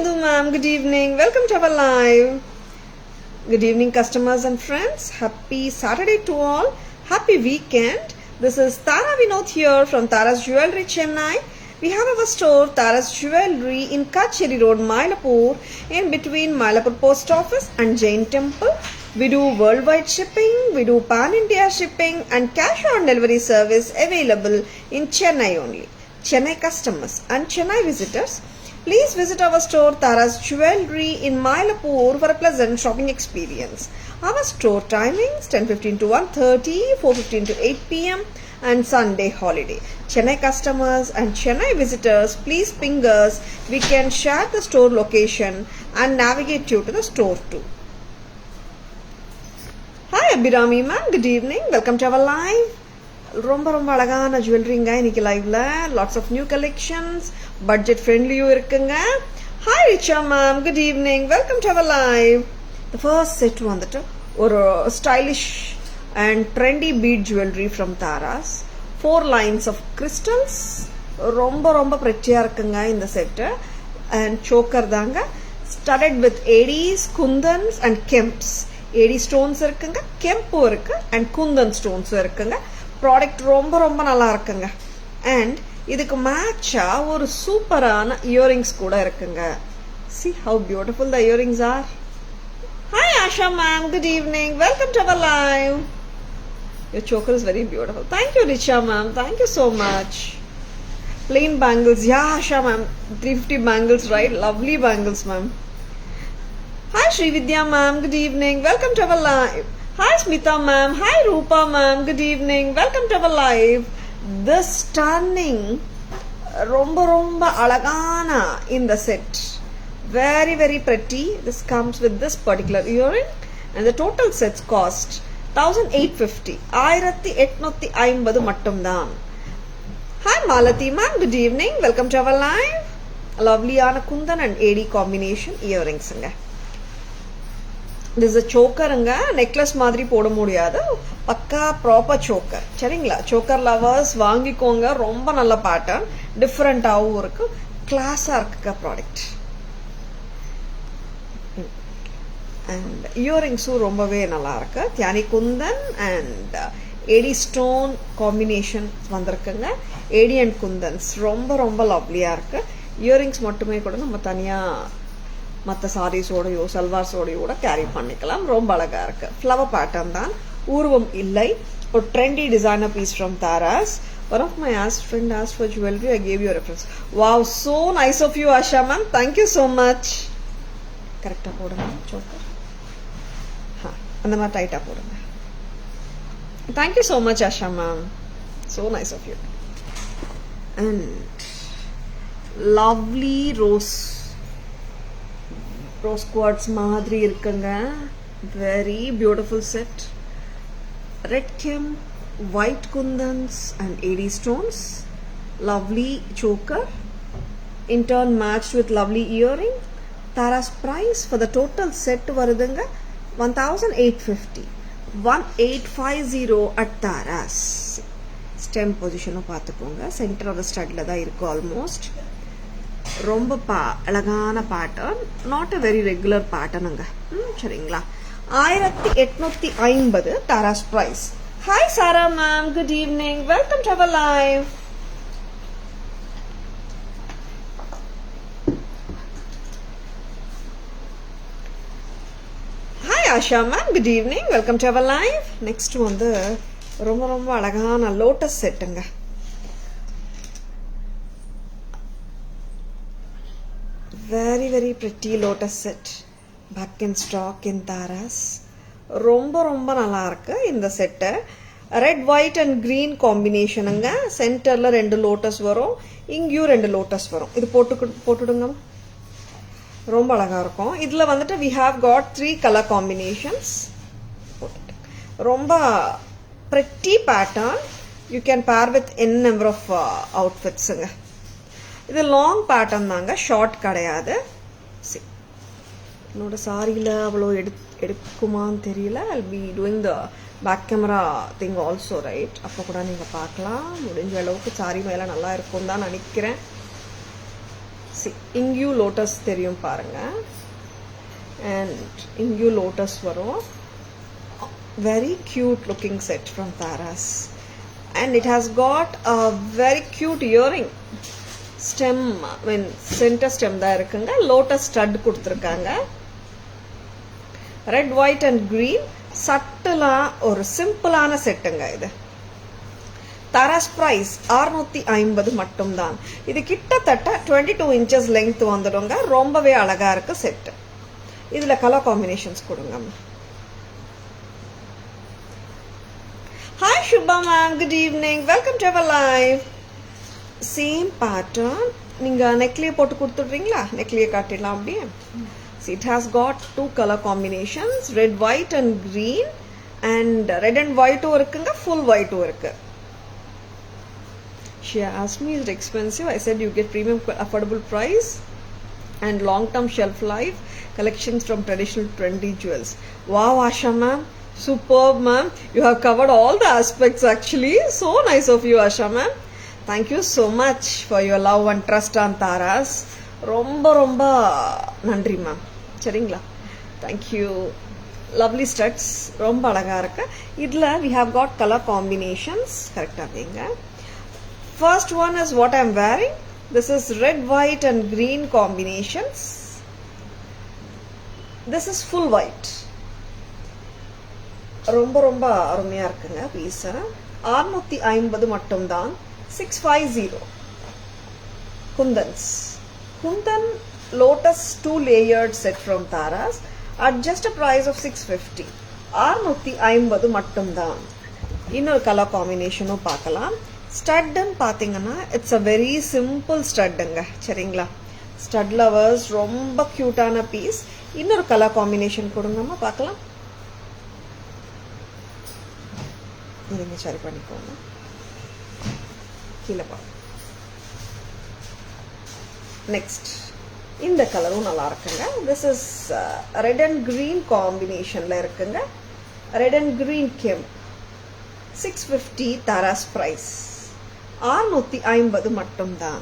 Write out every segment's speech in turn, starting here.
Madhu ma'am, good evening. Welcome to our live. Good evening, customers and friends. Happy Saturday to all. Happy weekend. This is Tara Vinod here from Tara's Jewelry, Chennai. We have our store, Tara's Jewelry, in Kacheri Road, Mylapore, in between Mylapore Post Office and Jain Temple. We do worldwide shipping, we do pan-India shipping and cash on delivery service available in Chennai only. Chennai customers and Chennai visitors, please visit our store Tara's Jewelry in Mylapore for a pleasant shopping experience. Our store timings 10:15 to 1:30, 4:15 to 8 p.m. and Sunday holiday. Chennai customers and Chennai visitors, please ping us. We can share the store location and navigate you to the store too. Hi Abhirami ma'am, good evening. Welcome to our live. ரொம்ப அழகான ஜுவல்லரிங்க இன்னைக்கு லைவ்ல. Lots of new collections, budget ஃப்ரெண்ட்லியும் இருக்குங்க. Hi Richa ma'am, good evening. Welcome to our live. The first set வந்துட்டு ஒரு stylish and trendy bead jewellery from Tara's. 4 lines of crystals. ரொம்ப பிரெட்டியா இருக்குங்க இந்த செட்டு. அண்ட் சோக்கர் தாங்க. Studded with ADs, kundans and kemps. AD stones இருக்குங்க, கெம்பும் இருக்கு அண்ட் குந்தன் ஸ்டோன்ஸும் இருக்குங்க. ப்ராடக்ட் ரொம்ப நல்லா இருக்குங்க. அண்ட் இதுக்கு மேட்சா ஒரு சூப்பரான இயரிங்ஸ் கூட இருக்குங்க. See how beautiful the earrings are. Hi Asha ma'am, good evening. Welcome to our live. Your choker is very beautiful. Thank you Richa ma'am, thank you so much. Plain bangles, yeah Asha ma'am, 350 bangles, right? Lovely bangles ma'am. Hi Srividya ma'am, good evening. Welcome to our live. Hi Smita ma'am, hi Rupa ma'am, good evening. Welcome to our live. This stunning ரொம்ப அழகான in the set. Very pretty. This comes with this particular earring and the total sets cost 1850. 1850 மட்டும்தான். Hi Malati ma'am, good evening. Welcome to our live. Lovely ஆன kundan and AD combination earrings. This is a choker, necklace மாதிரி போட முடியாது, பக்கா proper choker. சரிங்களா? choker lovers வாங்கிக்கோங்க. ரொம்ப நல்ல பேட்டர்ன், டிஃபரெண்டாகவும் இருக்கு, கிளாஸாக இருக்குங்க ப்ராடக்ட். அண்ட் இயரிங்ஸும் ரொம்பவே நல்லா இருக்கு. தியானி kundan and AD stone combination வந்திருக்குங்க. ஏடி அண்ட் குந்தன்ஸ் ரொம்ப லவ்லியாக இருக்கு. இயரிங்ஸ் மட்டுமே கூட நம்ம தனியாக மற்ற சாரீஸோடையோ சல்வார்ஸோடையோ கூட கேரி பண்ணிக்கலாம். ரொம்ப அழகா இருக்கு. ஃப்ளவர் பேட்டர்ன் தான், உருவம் இல்லை. ஒரு trendy designer piece from Taras. One of my friend asked for jewelry. I gave you a reference. Wow, so nice of you Asha ma'am. Thank you so much. கரெக்டா போடுங்க சோக்கர். அந்த மாதிரி டைட்டா போடுங்க. Thank you so much Asha ma'am. So nice of you. And lovely rose quartz மாதிரி இருக்குங்க. Very beautiful set. Red kem, white kundans and AD stones. Lovely choker. In turn matched with lovely earring. Tara's price for the total set வருதுங்க 1850. 1850 at Tara's. Stem position பார்த்துக்கோங்க. Centre of the ஸ்டட்ல தான் இருக்கு almost. ரொம்ப அழகான pattern, not a very regular பேட்டர்னுங்க. சரிங்களா? 1850 Tara's price. Hi Sara ma'am, good evening. Welcome to our live. Hi Asha ma'am, good evening. Welcome to our live. Next வந்து ரொம்ப அழகான லோட்டஸ் செட்டுங்க. Very pretty lotus set. Back in stock in Taras. ரொம்ப நல்லா இருக்கு இந்த set. Red white and green காம்பினேஷனுங்க. சென்டர்ல 2 லோட்டஸ் வரும், இங்கேயும் 2 லோட்டஸ் வரும். இது போட்டுடுங்க. ரொம்ப அழகா இருக்கும். இதுல வந்துட்டு we have got 3 color combinations. ரொம்ப pretty pattern. You can pair with n number of outfits. இது லாங் பேட்டர்ன் தாங்க, ஷார்ட் கிடையாது. என்னோட சாரியில் அவ்வளோ எடுக்குமான்னு தெரியல. I'll be doing the back camera thing also, right? அப்போ கூட நீங்கள் பார்க்கலாம். முடிஞ்ச அளவுக்கு சாரி மேலே நல்லா இருக்கும் தான் நினைக்கிறேன். see இங்கேயும் லோட்டஸ் தெரியும் பாருங்க and இங்கேயும் லோட்டஸ் வரும் very cute looking set from Taras and it has got a very cute earring stem center stem தான் இருக்குங்க lotus stud கொடுத்துருக்காங்க red white and green சட்டலா ஒரு சிம்பிளான செட்டுங்க இது தாராஸ் பிரைஸ் 650 மட்டும்தான் இது கிட்டத்தட்ட 22 inches லெங்த் வந்துடுங்க ரொம்பவே அழகா இருக்கு செட் இதுல கலர் காம்பினேஷன்ஸ் கொடுங்க hi Subha ma'am good evening welcome to our live same pattern நீங்க நெக்லியே போட்டு கொடுத்துடுறீங்களா நெக்லியே காட்டிடலாம் அப்படியே see it has got two color combinations red white and green and red and white இருக்குங்க full white இருக்கு she asked me is it expensive I said you get premium affordable price and long term shelf life collections from traditional trendy jewels wow Asha ma'am superb ma'am you have covered all the aspects actually so nice of you Asha ma'am thank you so much for your love and trust on Taras ரொம்ப ரொம்ப நன்றி ma'am சரிங்களா thank you lovely studs ரொம்ப அழகா இருக்கு இதுல we have got color combinations கரெக்ட்டா வைங்க first one is what I am wearing this is red white and green combinations this is full white ரொம்ப ரொம்ப அருமையா இருக்குங்க பீஸ் 650 மட்டும் தான் 650 kundan lotus 2 layered set from Taras at just a price of 650 650 மட்டும் தான் இன்னொரு கலர் காம்பினேஷனும் பார்க்கலாம் ஸ்டட்டன் பாத்தீங்கன்னா இட்ஸ் a very simple ஸ்டட்ங்க சரிங்களா ஸ்டட் லவர்ஸ் ரொம்ப கியூட்டான பீஸ் இன்னொரு கலர் காம்பினேஷன் கொடுங்கம்மா பார்க்கலாம் நீங்க சரி பண்ணிக்கோங்க கீழே பா நெக்ஸ்ட் இந்த கலரும் நல்லா இருக்குங்க this is red and green காம்பினேஷன்ல இருக்குங்க red and green gem 650 Tara's price 650 மட்டும் தான்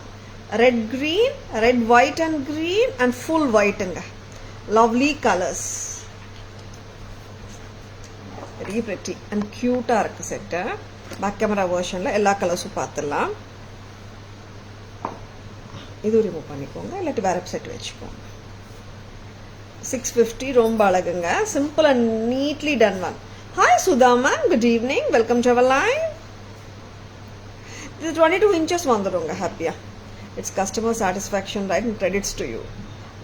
red green red white and green and full ஒயிட்டுங்க lovely colours very pretty and கியூட்டா இருக்கு செட்டு பேக் கேமரா வெர்ஷன்ல எல்லா கலர்ஸும் பார்த்துடலாம் இது ரிமூவ் பண்ணிக்கோங்க இல்லாட்டி வேற செட் வச்சுக்கோங்க 650 ரொம்ப அழகுங்க simple and neatly done one hi Sudhama good evening welcome to our live இது 22 inches வந்துடுங்க ஹாப்பியா it's customer satisfaction right and credits to you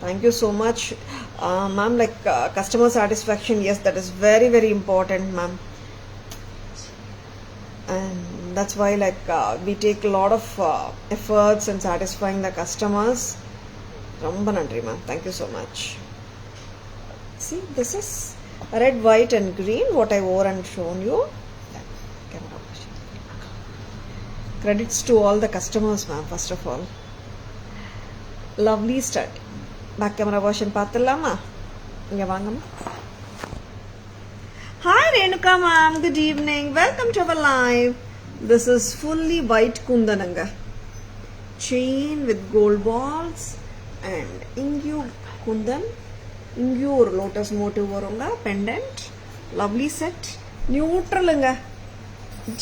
thank you so much ma'am like customer satisfaction yes that is very very important ma'am and that's why like we take a lot of efforts in satisfying the customers romba nandri ma'am thank you so much see this is red white and green what I wore and shown you credits to all the customers ma'am first of all lovely stud back camera version paathalama inga vaangama hi Renuka ma'am good evening welcome to our live this is fully white kundananga chain with gold balls and ingu kundan ingu or lotus motive varunga pendant lovely set neutral anga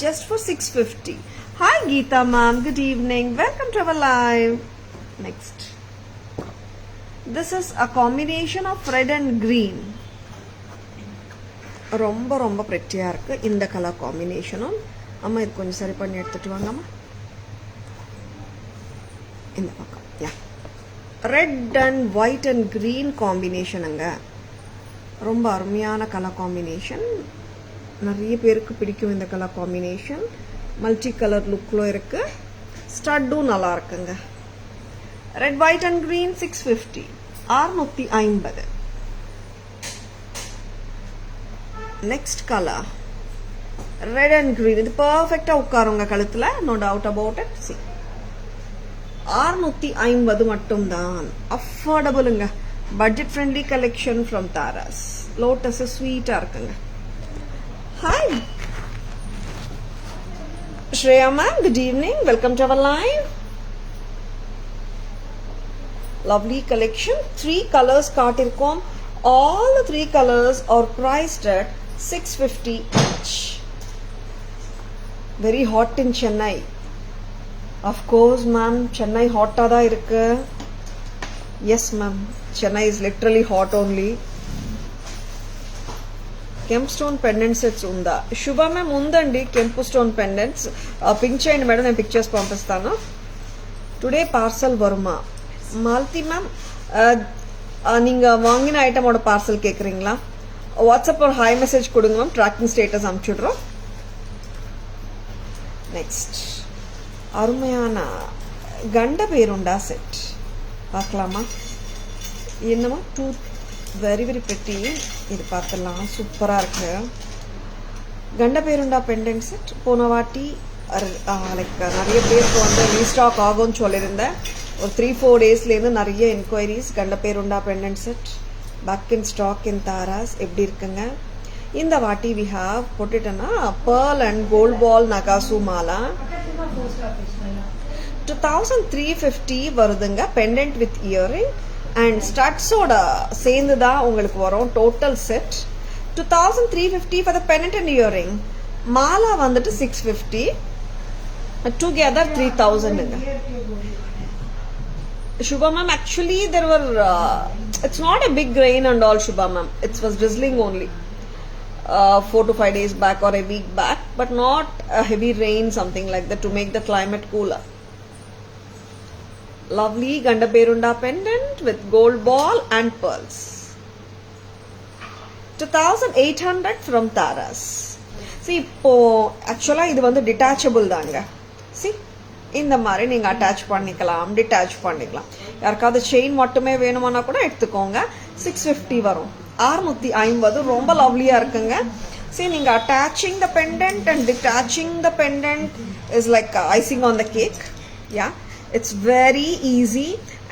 just for 650 hi Geeta ma'am good evening welcome to our live next this is a combination of red and green ரொம்ப ரொம்ப pretty-ஆ இருக்கு இந்த colour காம்பினேஷனும் அம்மா இது கொஞ்சம் சரி பண்ணி எடுத்துட்டு வாங்கம்மா இந்த பக்கம் யா red and white and green காம்பினேஷனுங்க ரொம்ப அருமையான கலர் காம்பினேஷன் நிறைய பேருக்கு பிடிக்கும் இந்த கலர் காம்பினேஷன் மல்டி கலர் லுக்ல இருக்கு ஸ்டட்டும் நல்லா இருக்குங்க red white and green 650 650 next colour red and green இது பர்ஃபெக்டா உட்காருங்க கழுத்துல நோ டவுட் அபவுட் இட் சி 650 மட்டும் தான் அஃபோர்டபுளுங்க budget friendly collection from Tara's lotus ஸ்வீட்டா இருக்குங்க ஹாய் Shreya ma'am, good evening. Welcome to our live. lovely collection. 3 colors காட்டிருக்கோம். All the 3 colors are priced at 650 each. Very hot in Chennai. Of course ma'am, Chennai hot da irukku. Yes ma'am, Chennai is literally hot only. Kempstone pendant sets unda. Shubha ma'am undandi Kempstone pendants. Pink chain madam నేను pictures పంపిస్తాను. Today parcel வருமா? Malti ma'am நீங்க வாங்கின ஐட்டமோட parcel கேக்குறீங்களா? WhatsApp ஒரு hi message கொடுங்க ma'am, tracking status அனுப்பிச்சுடுறோம். Next அருமையான கண்ட பேருண்டா செட் பார்க்கலாமா? என்னமா டூ வெரி வெரி பெட்டி. இது பார்க்கலாம், சூப்பராக இருக்கு. கண்ட பேருண்டா பெண்டன்ட் செட் போன வாட்டி லைக் நிறைய பேருக்கு வந்து ரீஸ்டாக் ஆகும்னு சொல்லியிருந்தேன். ஒரு 3-4 டேஸ்லேருந்து நிறைய enquiries. Gandaberunda pendant set back in stock in Tara's. எப்படி இருக்குங்க? இந்த வாட்டி வி ஹாவ் போட்டுட்டேன்னா pearl and gold ball நகாசு மாலா 2350 வருதுங்க. பெண்டன்ட் வித் இயரிங் அண்ட் ஸ்டட்ஸோட சேர்ந்து தான் உங்களுக்கு வரும். Total set 2350 for the pendant and earring. மாலா வந்துட்டு 650, டுகெதர் 3000ங்க. Shubha ma'am, actually there were it's not a big rain and all Shubha ma'am, it was drizzling only 4 to 5 days back or a week back, but not a heavy rain, something like that, to make the climate cooler. Lovely Ganda Perunda pendant with gold ball and pearls. 2800 from Taras. See, இப்போ ஆக்சுவலா இது வந்து detachable தாங்க. See, இந்த மாதிரி நீங்கள் attach பண்ணிக்கலாம், detach பண்ணிக்கலாம். யாருக்காவது செயின் மட்டுமே வேணுமானா கூட எடுத்துக்கோங்க. 650 வரும். 650 ரொம்ப லவ்லியாக இருக்குங்க. சரி, நீங்கள் attaching the pendant and detaching the pendant is like icing on the cake. Yeah, it's very easy.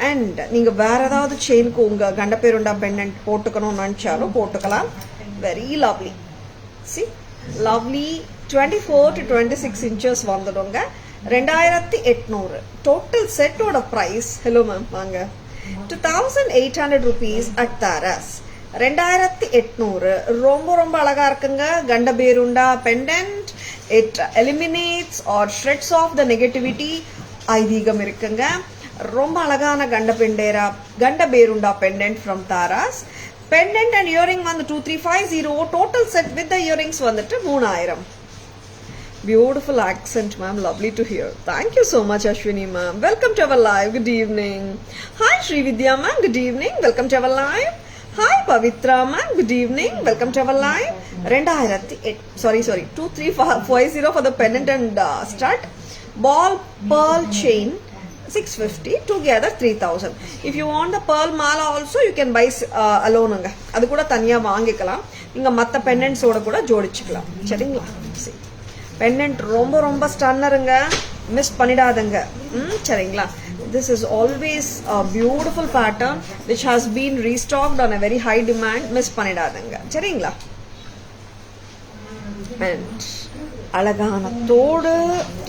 And நீங்கள் வேற ஏதாவது செயினுக்கு உங்கள் கண்ட பேருண்டா பெண்டன்ட் போட்டுக்கணும்னு நினச்சாலும் போட்டுக்கலாம். Very lovely. C, lovely 24 to 26 inches வந்துடுங்க. 2800. டோட்டல் செட்டோட பிரைஸ், ஹலோ மேம் வாங்க, 2800 rupees at Taras. 2800. ரொம்ப ரொம்ப அழகா இருக்குங்க. Gandaberunda pendant. It eliminates or shreds of the negativity. ஐதீகம் இருக்குங்க. ரொம்ப அழகான Gandaberunda pendant from Tara's. Pendant and earring வந்து 2350. Total set with the earrings வந்துட்டு 3000. Beautiful accent ma'am, lovely to hear. Thank you so much Ashwini ma'am. Welcome to our live. Good evening. Hi Sri Vidya ma'am, good evening. Welcome to our live. Hi Pavitra ma'am, good evening. Welcome to our live. 2350 for the pendant and stud. Ball pearl chain 650, together 3000. If you want the pearl mala also you can buy alone. அது கூட தனியா வாங்கிக்கலாம். நீங்க மத்த பெண்டன்ட்ஸ் ஓட கூட ஜோடிச்சுக்கலாம். சரிங்களா? Pendant ரொம்ப ரொம்ப ஸ்டன்னருங்க, மிஸ் பண்ணிடாதங்க. சரிங்களா? This is always a beautiful pattern which has been restocked on a very high demand. Miss பண்ணிடாதங்க. சரிங்களா? And அழகான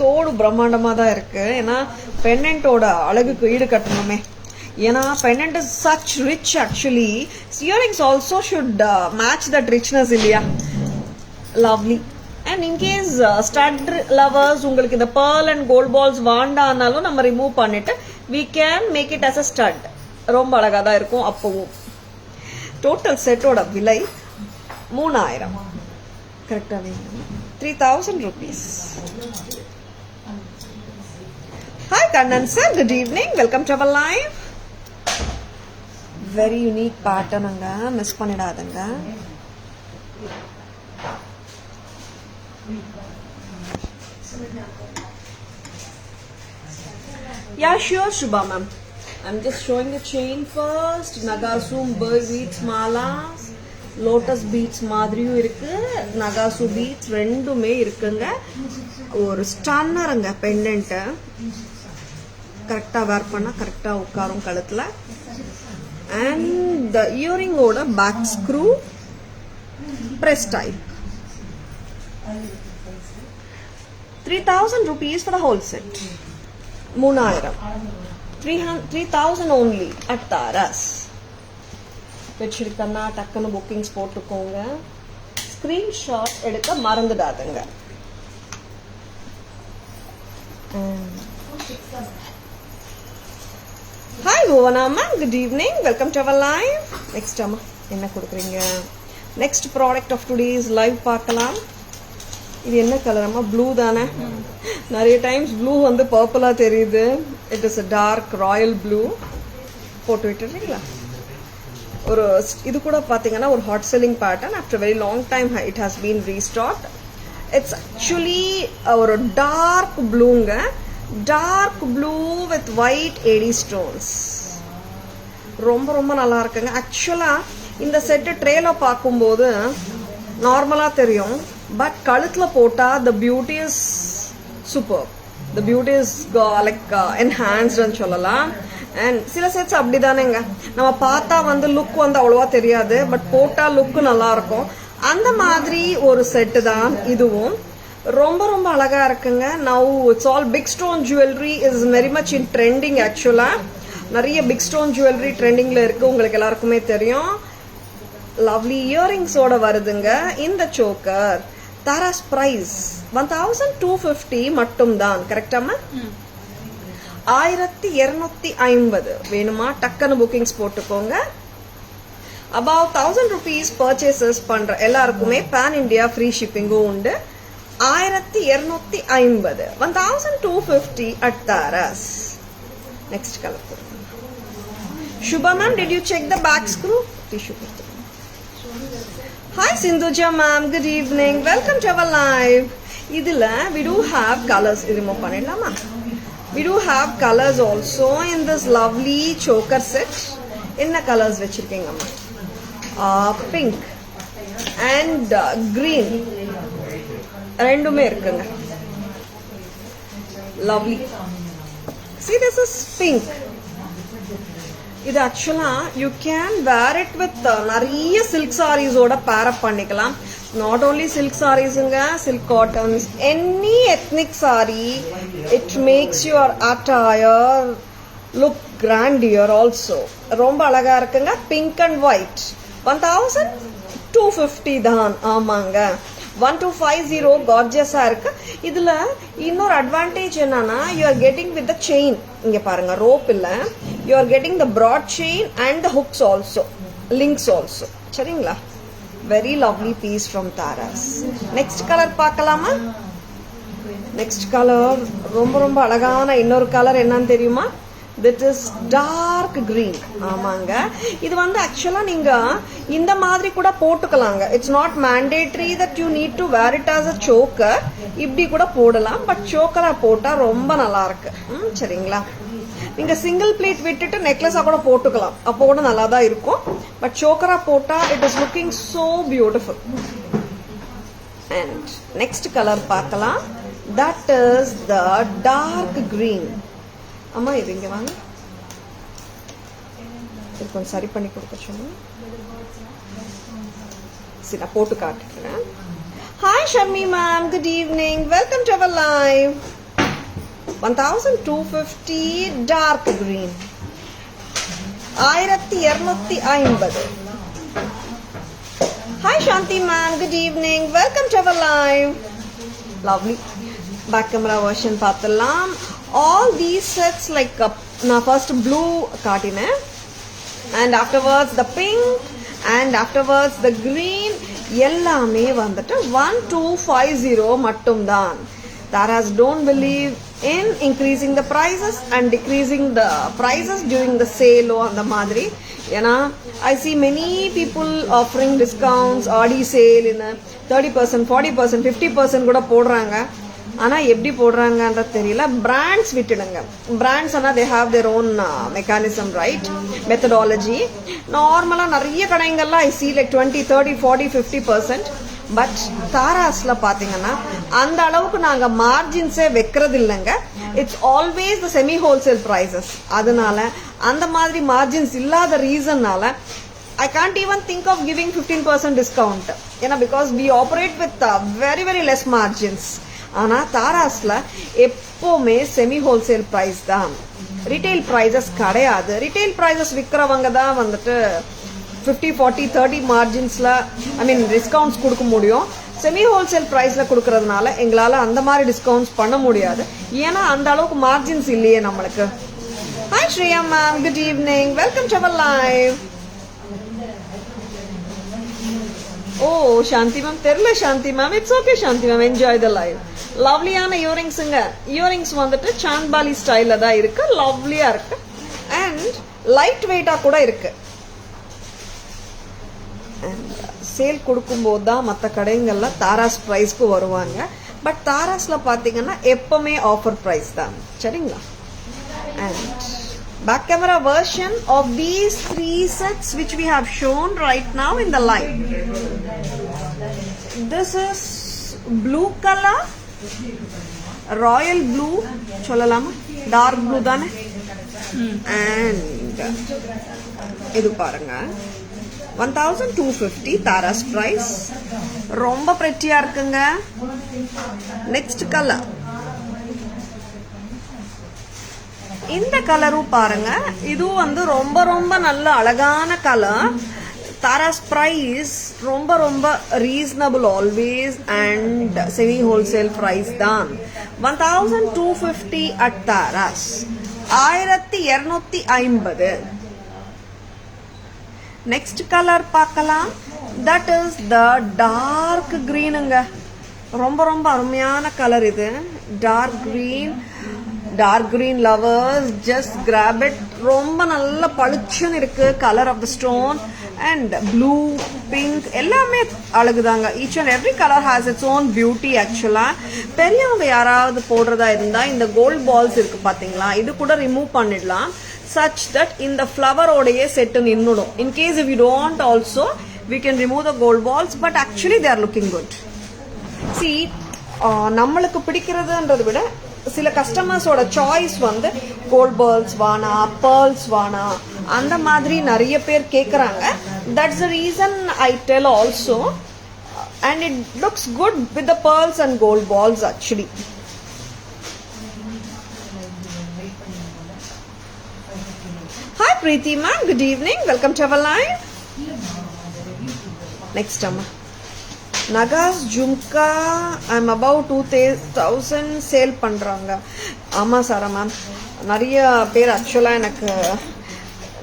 தோடு பிரம்மாண்டமாக தான் இருக்கு. ஏன்னா பெண்டன்ட்டோட அழகுக்கு ஈடு கட்டணுமே. ஏன்னா pendant is such rich. Actually earrings also should match that richness இல்லையா? Lovely. And in case stud lovers உங்களுக்கு இந்த pearl and gold balls வாண்டானாலும் நம்ம ரிமூவ் பண்ணிட்டு we can make it as a stud. ரொம்ப அழகா தான் இருக்கும் அப்பவும். டோட்டல் செட்டோட விலை 3000. கரெக்டா? 3000 rupees. Hi Kannan sir, good evening. Welcome to our live. Very unique pattern anga, miss பண்ணிடாதங்க. Yeah, sure Shubha ma'am. I'm just showing the chain first. Nagasum beads malas, lotus beads மாதிரியும் இருக்கு, நகாசு beads ரெண்டுமே இருக்குங்க. ஒரு ஸ்டன்னருங்க pendant. கரெக்டா வேர் பண்ணா கரெக்டா உட்காரும் கழுத்துல. அண்ட் த இயரிங்கோட back screw press type. 3000 rupees for the whole set. 3000. 3,000 only at Taras. வச்சிருக்கனா டக்குன்னு புக்கிங்ஸ் போட்டுக்கோங்க. ஸ்கிரீன்ஷாட் எடுக்க மறந்துடாதுங்க. Hi Bhuvana ma'am, good evening. Welcome to our live. Next amma என்ன கொடுக்குறீங்க? Next product of today's live பார்க்கலாம். இது என்ன colour அம்மா? Blue தானே? நிறைய டைம்ஸ் ப்ளூ வந்து பர்பிளா தெரியுது. It is a dark royal blue. போட்டு விட்டுறீங்களா? ஒரு இது கூட பாத்தீங்கன்னா ஒரு hot selling pattern. After very long time it has been restocked. It's actually ஒரு டார்க் ப்ளூங்க. Dark blue with white AD stones. ரொம்ப ரொம்ப நல்லா இருக்குங்க. ஆக்சுவலா இந்த செட்டு ட்ரேல பார்க்கும்போது நார்மலா தெரியும். பட் கழுத்துல போட்டா the beauty is superb. The beauty is like enhanced சொல்லலாம். அண்ட் சில செட்ஸ் அப்படிதானேங்க, நம்ம பார்த்தா வந்து லுக் வந்து அவ்வளவா தெரியாது, பட் போட்டா லுக் நல்லா இருக்கும். அந்த மாதிரி ஒரு செட்டு தான் இதுவும். ரொம்ப ரொம்ப அழகா இருக்குங்க. Now it's all big stone jewellery is very much in trending. ஆக்சுவலா நிறைய பிக் ஸ்டோன் ஜுவல்லரி ட்ரெண்டிங்ல இருக்கு, உங்களுக்கு எல்லாருக்குமே தெரியும். லவ்லி இயரிங்ஸோட வருதுங்க இந்த சோக்கர். தாராஸ் பிரைஸ் 1250 மட்டும் தான். கரெக்டாமா? 1250 வேணுமா? டக்குன்னு புக்கிங்ஸ் போட்டுக்கோங்க. அபவ் 1000 rupees பர்ச்சேசஸ் பண்ற எல்லாருக்குமே பேன் இண்டியா ஃப்ரீ ஷிப்பிங்கும் உண்டு. 1250 1250 at Taras. Next colour. Shubha ma'am, did you check the back screw? Tissue. Hi Sindhuja ma'am, good evening. Welcome to our live. இதுல we do have colors. இது remove பண்ணிடலாமா? We do have colors also in this lovely choker set. என்ன colours வச்சிருக்கீங்க அம்மா? Pink and green ரெண்டுமே இருக்குங்க. Lovely. See, this is pink. இது ஆக்சுவலா you can wear it with நிறைய சில்க் சாரீஸோட பேர் அப் பண்ணிக்கலாம். Not only silk sareesங்க, silk cottons, any ethnic saree, it makes your attire look grandier also. ரொம்ப அழகா இருக்குங்க. pink and white 1250 தான். ஆமாங்க, 1250 gorgeous-ஆ இருக்கு. இதுல இன்னொரு அட்வான்டேஜ் என்னன்னா, you are getting with the chain. இங்க பாருங்க, rope இல்ல, you are getting the broad chain and the hooks also, links also. சரிங்களா? Very lovely piece from Taras. Next color பார்க்கலாமா? Next color ரொம்ப ரொம்ப அழகான இன்னொரு கலர் என்னன்னு தெரியுமா? That is dark green. ஆமாங்க, இது வந்து ஆக்சுவலா நீங்க இந்த மாதிரி கூட போட்டுக்கலாங்க. It's not mandatory that you need to wear it as a choker. இப்படி கூட போடலாம், பட் சோக்கரா போட்டா ரொம்ப நல்லா இருக்கு. சரிங்களா? நீங்க சிங்கிள் பிளேட் விட்டுட்டு நெக்லஸா கூட போட்டுக்கலாம், அப்போ கூட நல்லா தான் இருக்கும். பட் சோக்கரா போட்டா it is looking so beautiful. And next colour பார்க்கலாம். That is the dark green. அம்மா இது இங்க வாங்க, இது கொஞ்சம் சரி பண்ணி கொடுக்க சொல்லுங்க. சரி, நான் போட்டு காட்டுறேன். Hi Sharmi ma'am, good evening. Welcome to our live. 1250 dark green. 1250. Hi Shanti ma'am, good evening. Welcome to our live. Lovely. Back camera version பார்த்துலாம். All these sets like நான் first blue காட்டினேன், and afterwards the pink, and afterwards the green. எல்லாமே வந்துட்டு 1250 மட்டும் தான். Taras don't believe in increasing the prices and decreasing the prices during the sale or அந்த மாதிரி. ஏன்னா I see many people offering discounts, Aadi sale in 30%, 40%, 50% கூட போடுறாங்க. ஆனா எப்படி போடுறாங்கன்றது தெரியல. பிராண்ட்ஸ் விட்டுடுங்க. பிராண்ட்ஸ் ஆனா they have their own mechanism, right, methodology. நார்மலா நிறைய கடைகள்ல I see like 20, 30, 40, 50%. பட் தாராஸ்ல பாத்தீங்கன்னா அந்த அளவுக்கு நாங்க மார்ஜின்ஸே வைக்கிறது இல்லைங்க. It's always the semi wholesale prices. அதனால அந்த மாதிரி மார்ஜின்ஸ் இல்லாத ரீசன்னால I can't even think of giving 15% discount. ஏன்னா because we operate with very very less margins. ஆனால் தாராஸில் எப்போவுமே செமி ஹோல்சேல் ப்ரைஸ் தான், ரிட்டைல் ப்ரைஸஸ் கிடையாது. ரிட்டைல் ப்ரைஸஸ் விற்கிறவங்க தான் வந்துட்டு 50, 40, 30 மார்ஜின்ஸில் டிஸ்கவுண்ட்ஸ் கொடுக்க முடியும். செமி ஹோல்சேல் ப்ரைஸில் கொடுக்கறதுனால எங்களால் அந்த மாதிரி டிஸ்கவுண்ட்ஸ் பண்ண முடியாது, ஏன்னா அந்த அளவுக்கு மார்ஜின்ஸ் இல்லையே நம்மளுக்கு. Hi Shreya ma'am, good evening, welcome to our live. Oh Shanthi ma'am தெரியல. Shanthi ma'am it's okay. Shanthi ma'am enjoy the live. லவ்லியான இயரிங்ஸுங்க. இயரிங்ஸ் வந்துட்டு சாந்த்பாலி ஸ்டைலில் தான் இருக்கு, லவ்லியாக இருக்கு அண்ட் லைட் வெயிட்டாக கூட இருக்கு. அண்ட் சேல் கொடுக்கும்போது தான் மற்ற கடைங்களில் தாராஸ் ப்ரைஸ்க்கு வருவாங்க. பட் தாராஸில் பார்த்தீங்கன்னா எப்பவுமே ஆஃபர் ப்ரைஸ் தான், சரிங்களா? And back camera version of these 3 sets which we have shown right now in the live. This is blue color, royal blue solalama, dark blue dane. And idu parunga 1250 Tara's price. Romba pretty ah irukanga. Next color, இந்த கலரும் பாருங்க, இதுவும் வந்து ரொம்ப ரொம்ப நல்ல அழகான colour. Tara's price ரொம்ப ரொம்ப reasonable always and semi wholesale price தான். 1250 அட் தாராஸ், 1250. நெக்ஸ்ட் கலர் பார்க்கலாம். தட் இஸ் த டார்க் கிரீனுங்க. ரொம்ப ரொம்ப அருமையான கலர் இது, dark green. Dark green lovers just grab it. ரொம்ப நல்ல பளிச்சுன்னு இருக்கு colour of the stone. And blue, pink எல்லாமே அழகுதாங்க. Each and every colour has its own beauty. ஆக்சுவலா பெரியவங்க யாராவது போடுறதா இருந்தா இந்த கோல்ட் பால்ஸ் இருக்கு பாத்தீங்களா, இது கூட ரிமூவ் பண்ணிடலாம், such that இந்த ஃப்ளவரோடையே set நின்னுடும். In case if you don't also we can remove the gold balls, but actually they are looking good. See, நம்மளுக்கு பிடிக்கிறதுன்றதை விட சில கஸ்டமர்ஸோட சாய்ஸ் வந்து கோல்ட் பேர்ல்ஸ் வானா, பேர்ல்ஸ் வானா, அந்த மாதிரி நிறைய பேர் கேட்குறாங்க. That's the reason I tell also. And it looks good with the pearls and gold balls actually. Hi Preethi ma'am, good evening, welcome to our live. Next அம்மா நகாஸ் ஜும்கா ஐம் அபவுட் 2000 சேல் பண்ணுறாங்க. ஆமாம் சாரா மேம், நிறைய பேர் ஆக்சுவலாக எனக்கு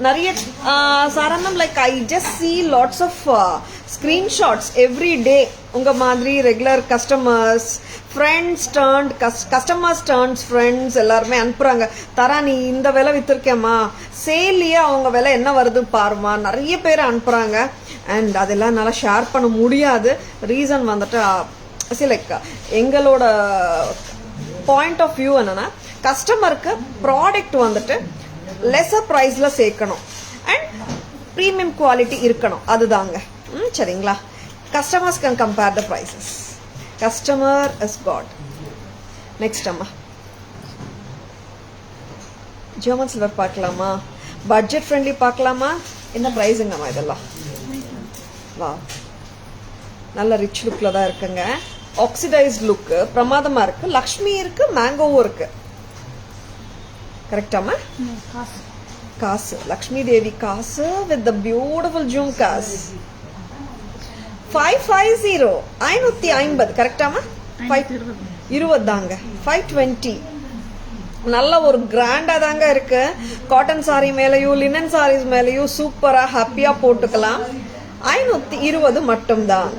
நிறைய Sara ma'am like I just see lots of screenshots every day. உங்கள் மாதிரி regular customers, friends turned customers turns friends எல்லாருமே அனுப்புகிறாங்க. தரா நீ இந்த விலை விற்றுருக்கேம்மா, சேல்லையே அவங்க விலை என்ன வருது பாருமா, நிறைய பேர் அனுப்புகிறாங்க. அண்ட் அதெல்லாம் என்னால் ஷேர் பண்ண முடியாது. ரீசன் வந்துட்டு சில எங்களோட பாயிண்ட் ஆஃப் வியூ என்னன்னா, கஸ்டமருக்கு ப்ராடக்ட் வந்துட்டு லெஸர் ப்ரைஸில் சேர்க்கணும் அண்ட் ப்ரீமியம் குவாலிட்டி இருக்கணும், அதுதாங்க. சரிங்களா? Customers can compare the prices. Customer is god. Next அம்மா ஜெர்மன் சில்வர் பார்க்கலாமா? பட்ஜெட் ஃப்ரெண்ட்லி பார்க்கலாமா? என்ன ப்ரைஸுங்கம்மா இதெல்லாம்? வா, நல்ல ரிச் லுக்கில் தான் இருக்குங்க. ஆக்சிடைஸ்ட் லுக்கு பிரமாதமாக இருக்கு. லக்ஷ்மி இருக்கு, மேங்கோவும் இருக்கு. கரெக்டாமா? காசு, லக்ஷ்மி தேவி காசு வித் த பியூட்டிஃபுல் ஜும்காஸ். 550 550. கரெக்டாமா? 520 தாங்க. 520. நல்ல ஒரு கிராண்டா தாங்க இருக்கு. காட்டன் சாரி மேலேயும் லினன் சாரீஸ் மேலேயும் சூப்பரா ஹாப்பியா போட்டுக்கலாம். 520 மட்டும்தான்.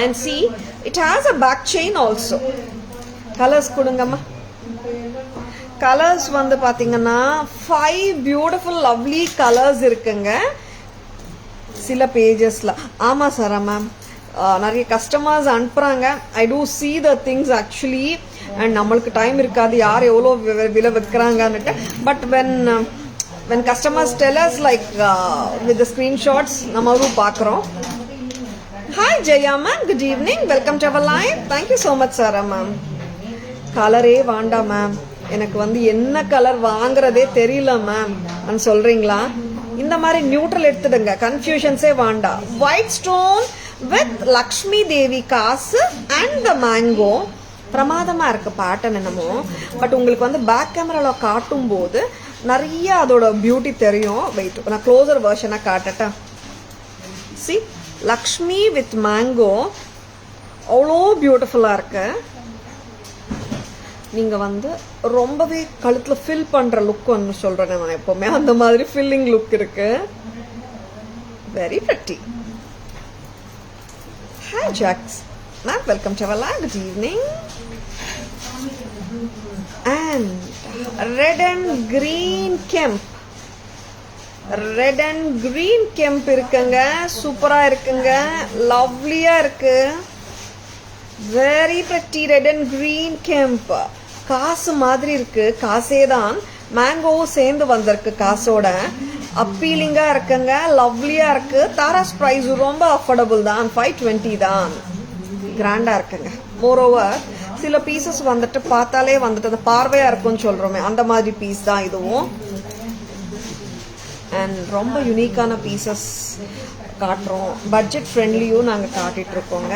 And see, it has a back chain also. Colors கொடுங்கம்மா. கலர்ஸ் வந்து பாத்தீங்கன்னா 5 பியூட்டிஃபுல் லவ்லி கலர்ஸ் இருக்குங்க சில பேஜஸ்ல. ஆமா சாரா மேம், நிறைய கஸ்டமர்ஸ் அனுப்புறாங்க. I do see the things actually. அண்ட் நம்மளுக்கு டைம் இருக்காது யார் எவ்வளோ விலை வைக்கிறாங்கன்னுட்டு. But when customers tell us like with the screenshots நம்மளும் பார்க்குறோம். Hi Jaya ma'am, good evening, welcome to our live. Thank you so much Sara ma'am. கலரே வேண்டாம் மேம், எனக்கு வந்து என்ன கலர் வாங்குறதே தெரியல மேம் சொல்றீங்களா? இந்த மாதிரி நியூட்ரல் எடுத்துடுங்க, கன்ஃபியூஷன்ஸே வேண்டாம். White stone with Lakshmi Devi காசு அண்ட் த மேங்கோ. பிரமாதமாக இருக்குது பேட்டர்ன் என்னமோ. பட் உங்களுக்கு வந்து பேக் கேமராவில் காட்டும் போது நிறைய அதோட பியூட்டி தெரியும். வெயிட், நான் க்ளோசர் வெர்ஷனாக காட்டட்டா. சி, லக்ஷ்மி வித் மேங்கோ அவ்வளோ பியூட்டிஃபுல்லாக இருக்கு. நீங்கள் வந்து ரொம்பவே கழுத்தில் ஃபில் பண்ணுற லுக் ஒன்று சொல்கிறேன் நான் எப்போவுமே, அந்த மாதிரி ஃபில்லிங் லுக் இருக்கு. Very pretty. ஹாய் ஜாக்ஸ் ma'am, welcome to our live. Good evening. And red and green kemp, red and green kemp இருக்குங்க. சூப்பராக இருக்குங்க, லவ்லியாக இருக்கு. Very pretty red and green kemp. காசு மாதிரி இருக்கு, காசே தான். மேங்கோவும் சேர்ந்து வந்திருக்கு காசோட. அப்பீலிங்காக இருக்குங்க, லவ்லியாக இருக்கு. தாராஸ் ப்ரைஸ் ரொம்ப அஃபோர்டபுள் தான், 520 தான். கிராண்டாக இருக்குங்க. மோரோவர் சில பீசஸ் வந்துட்டு பார்த்தாலே வந்துட்டு அந்த பார்வையாக இருக்கும்னு சொல்கிறோமே, அந்த மாதிரி பீஸ் தான் இதுவும். அண்ட் ரொம்ப யூனிக்கான பீசஸ் காட்டுறோம். பட்ஜெட் ஃப்ரெண்ட்லியும் நாங்கள் காட்டிகிட்ருக்கோங்க.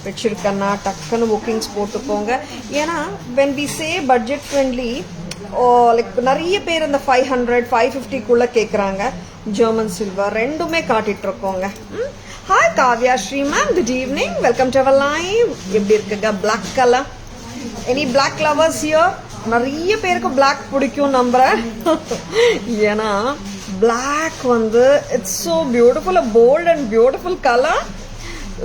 வச்சிருக்கேன்னா டக்குன்னு புக்கிங்ஸ் போட்டுக்கோங்க. ஏன்னா when we say budget friendly, like நிறைய பேர் இந்த 500 550 கேட்குறாங்க. ஜெர்மன் சில்வர் ரெண்டுமே காட்டிகிட்ருக்கோங்க. Hi Kavya Sri ma'am, good evening, welcome to our live. எப்படி இருக்குங்க black colour? Any black lovers here? நிறைய பேருக்கு பிளாக் பிடிக்கும் நம்புறேன். ஏன்னா பிளாக் வந்து it's so beautiful, bold and beautiful colour,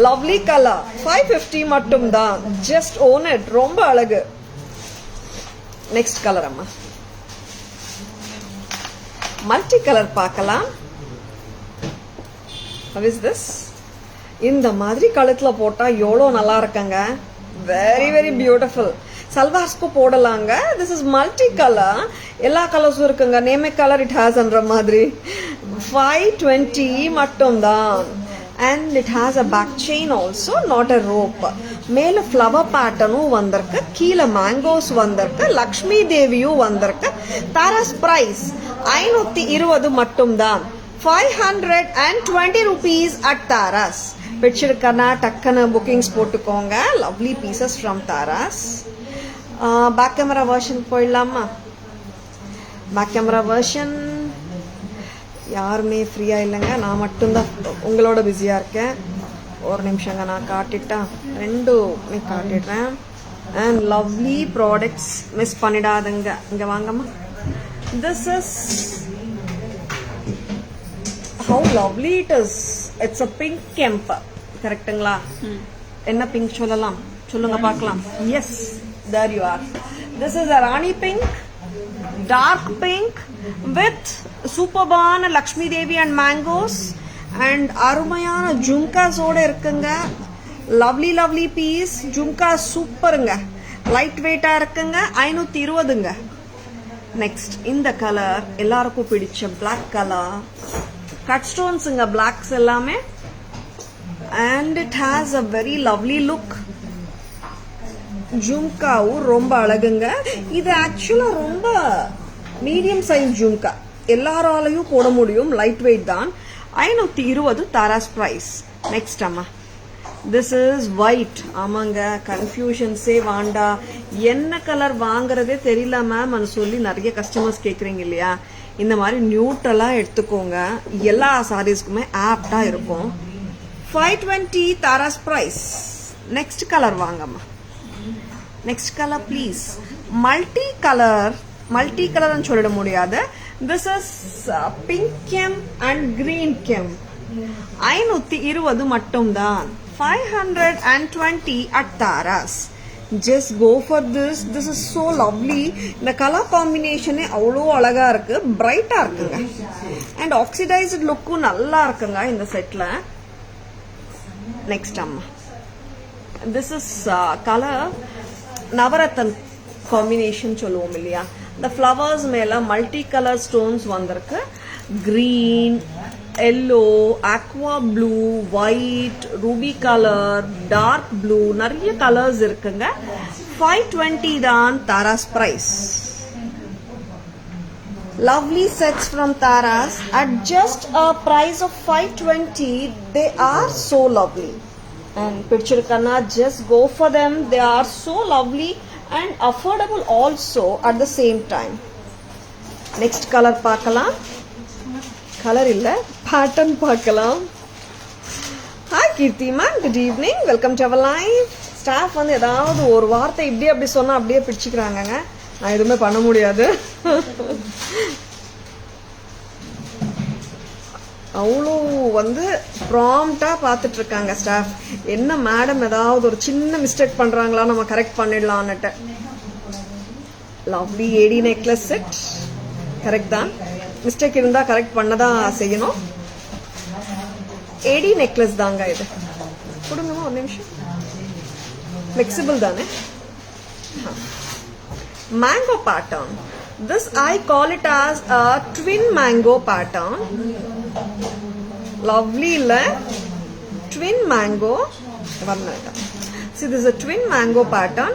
lovely colour. 550 மட்டும் தான். Just own it. ரொம்ப அழகு. நெக்ஸ்ட் கலர் அம்மா, மல்டி கலர் பார்க்கலாம். How is this? இந்த மாதிரி கழுத்துல போட்டா எவ்வளோ நல்லா இருக்குங்க. Very very beautiful. சல்வார்ஸ்க்கு போடலாங்க. திஸ் இஸ் மல்டி கலர், எல்லா கலர்ஸும் இருக்குங்க. நேமே கலர் இட் ஹாஸ்ன்ற மாதிரி. 520 மட்டும்தான். And it has a back chain also, not a rope. மேலே ஃப்ளவர் பேட்டர்னும் வந்திருக்கு, கீழே மேங்கோஸ் வந்திருக்கு, லக்ஷ்மி தேவியும் வந்திருக்கு. தாராஸ் பிரைஸ் 520 மட்டும்தான். 520 rupees அட் தாராஸ். பிடிச்சிருக்கனா டக்குன்னு புக்கிங்ஸ் போட்டுக்கோங்க. Lovely pieces from Taras. Back camera version போயிடலாமா? பேக் கேமரா வெர்ஷன் யாருமே ஃப்ரீயாக இல்லைங்க, நான் மட்டும்தான் உங்களோட பிஸியாக இருக்கேன். ஒரு நிமிஷங்க, நான் காட்டிட்டா ரெண்டுமே காட்டிடுறேன். அண்ட் லவ்லி ப்ராடக்ட்ஸ் மிஸ் பண்ணிடாதுங்க. இங்கே வாங்கம்மா. This is how lovely it is. It's a pink kemp, கரெக்டுங்களா? என்ன பிங்க் சொல்லலாம் சொல்லுங்க பார்க்கலாம். Yes, there you are. This is a Rani pink, dark pink with superban Lakshmi Devi and mangoes and அருமையான ஜும்காஸ் ஓட இருக்குங்க. Lovely lovely piece. ஜும்கா சூப்பருங்க, light வெயிட்டா இருக்குங்க. 520ங்க. நெக்ஸ்ட் இந்த கலர் எல்லாருக்கும் பிடிச்ச பிளாக் கலர். கட் ஸ்டோன்ஸுங்க பிளாக்ஸ் எல்லாமே. and it has a very lovely look. ஜும்காவும் ரொம்ப அழகுங்க. இது ஆக்சுவலா ரொம்ப மீடியம் சைஸ் ஜும்கா, எல்லாராலையும் போட முடியும், லைட் வெயிட் தான். 520 தாராஸ் பிரைஸ். நெக்ஸ்ட் அம்மா, திஸ் இஸ் ஒயிட். ஆமாங்க, கன்ஃபியூஷன்ஸே வாண்டா. என்ன கலர் வாங்குறதே தெரியல மேம் சொல்லி நிறைய கஸ்டமர்ஸ் கேட்குறீங்க இல்லையா? இந்த மாதிரி நியூட்ரலாக எடுத்துக்கோங்க, எல்லா சாரீஸ்க்குமே ஆப்டாக இருக்கும். 520 தாராஸ் பிரைஸ். நெக்ஸ்ட் கலர் வாங்கம்மா. Next colour please. மல்டி கலர்னு சொல்லிட முடியாது. This is pink gem and green gem. 520 மட்டும்தான். 520 at Tara's. Just go for this. This is so lovely. இந்த கலர் காம்பினேஷனே அவ்வளோ அழகா இருக்கு, பிரைட்டா இருக்குங்க. அண்ட் ஆக்சிடைஸ்ட் லுக்கும் நல்லா இருக்குங்க இந்த செட்ல. நெக்ஸ்ட் அம்மா, this is colour Navratan combination சொல்லுவோம் இல்லையா? இந்த ஃப்ளவர்ஸ் மேல மல்டி கலர் ஸ்டோன்ஸ் வந்திருக்கு. Green, yellow, aqua blue, white, ruby colour, dark blue, நிறைய கலர்ஸ் இருக்குங்க. 520 தான் Taras price. Lovely sets from Taras at just a price of 520. They are so lovely. and pidichirukana, just go for them. They are so lovely and affordable also at the same time. Next color paakalam. Color illa, pattern paakalam. Hi Kirti ma'am, good evening, welcome to our live. Staff வந்து ஏதாவது ஒரு வார்த்தை இப்படி அப்படி சொன்னா அப்படியே பிடிச்சிக்கிறாங்கங்க. நான் எதுவுமே பண்ண முடியாது. அவ்வளோ வந்து ப்ராம்ப்டாக பார்த்துட்டு இருக்காங்க ஸ்டாஃப். என்ன மேடம் ஏதாவது ஒரு சின்ன மிஸ்டேக் பண்ணுறாங்களா, நம்ம கரெக்ட் பண்ணிடலான்னுட்டு. லவ்லி ஏடி நெக்லஸ் செட், கரெக்ட் தான். மிஸ்டேக் இருந்தால் கரெக்ட் பண்ண தான் செய்யணும். ஏடி நெக்லஸ் தாங்க இது. கொடுங்கம்மா ஒரு நிமிஷம். ஃப்ளெக்சிபிள் தானே. Mango pattern. This I call it as a twin mango pattern. Lovely illa, twin mango. See, this is a twin mango pattern.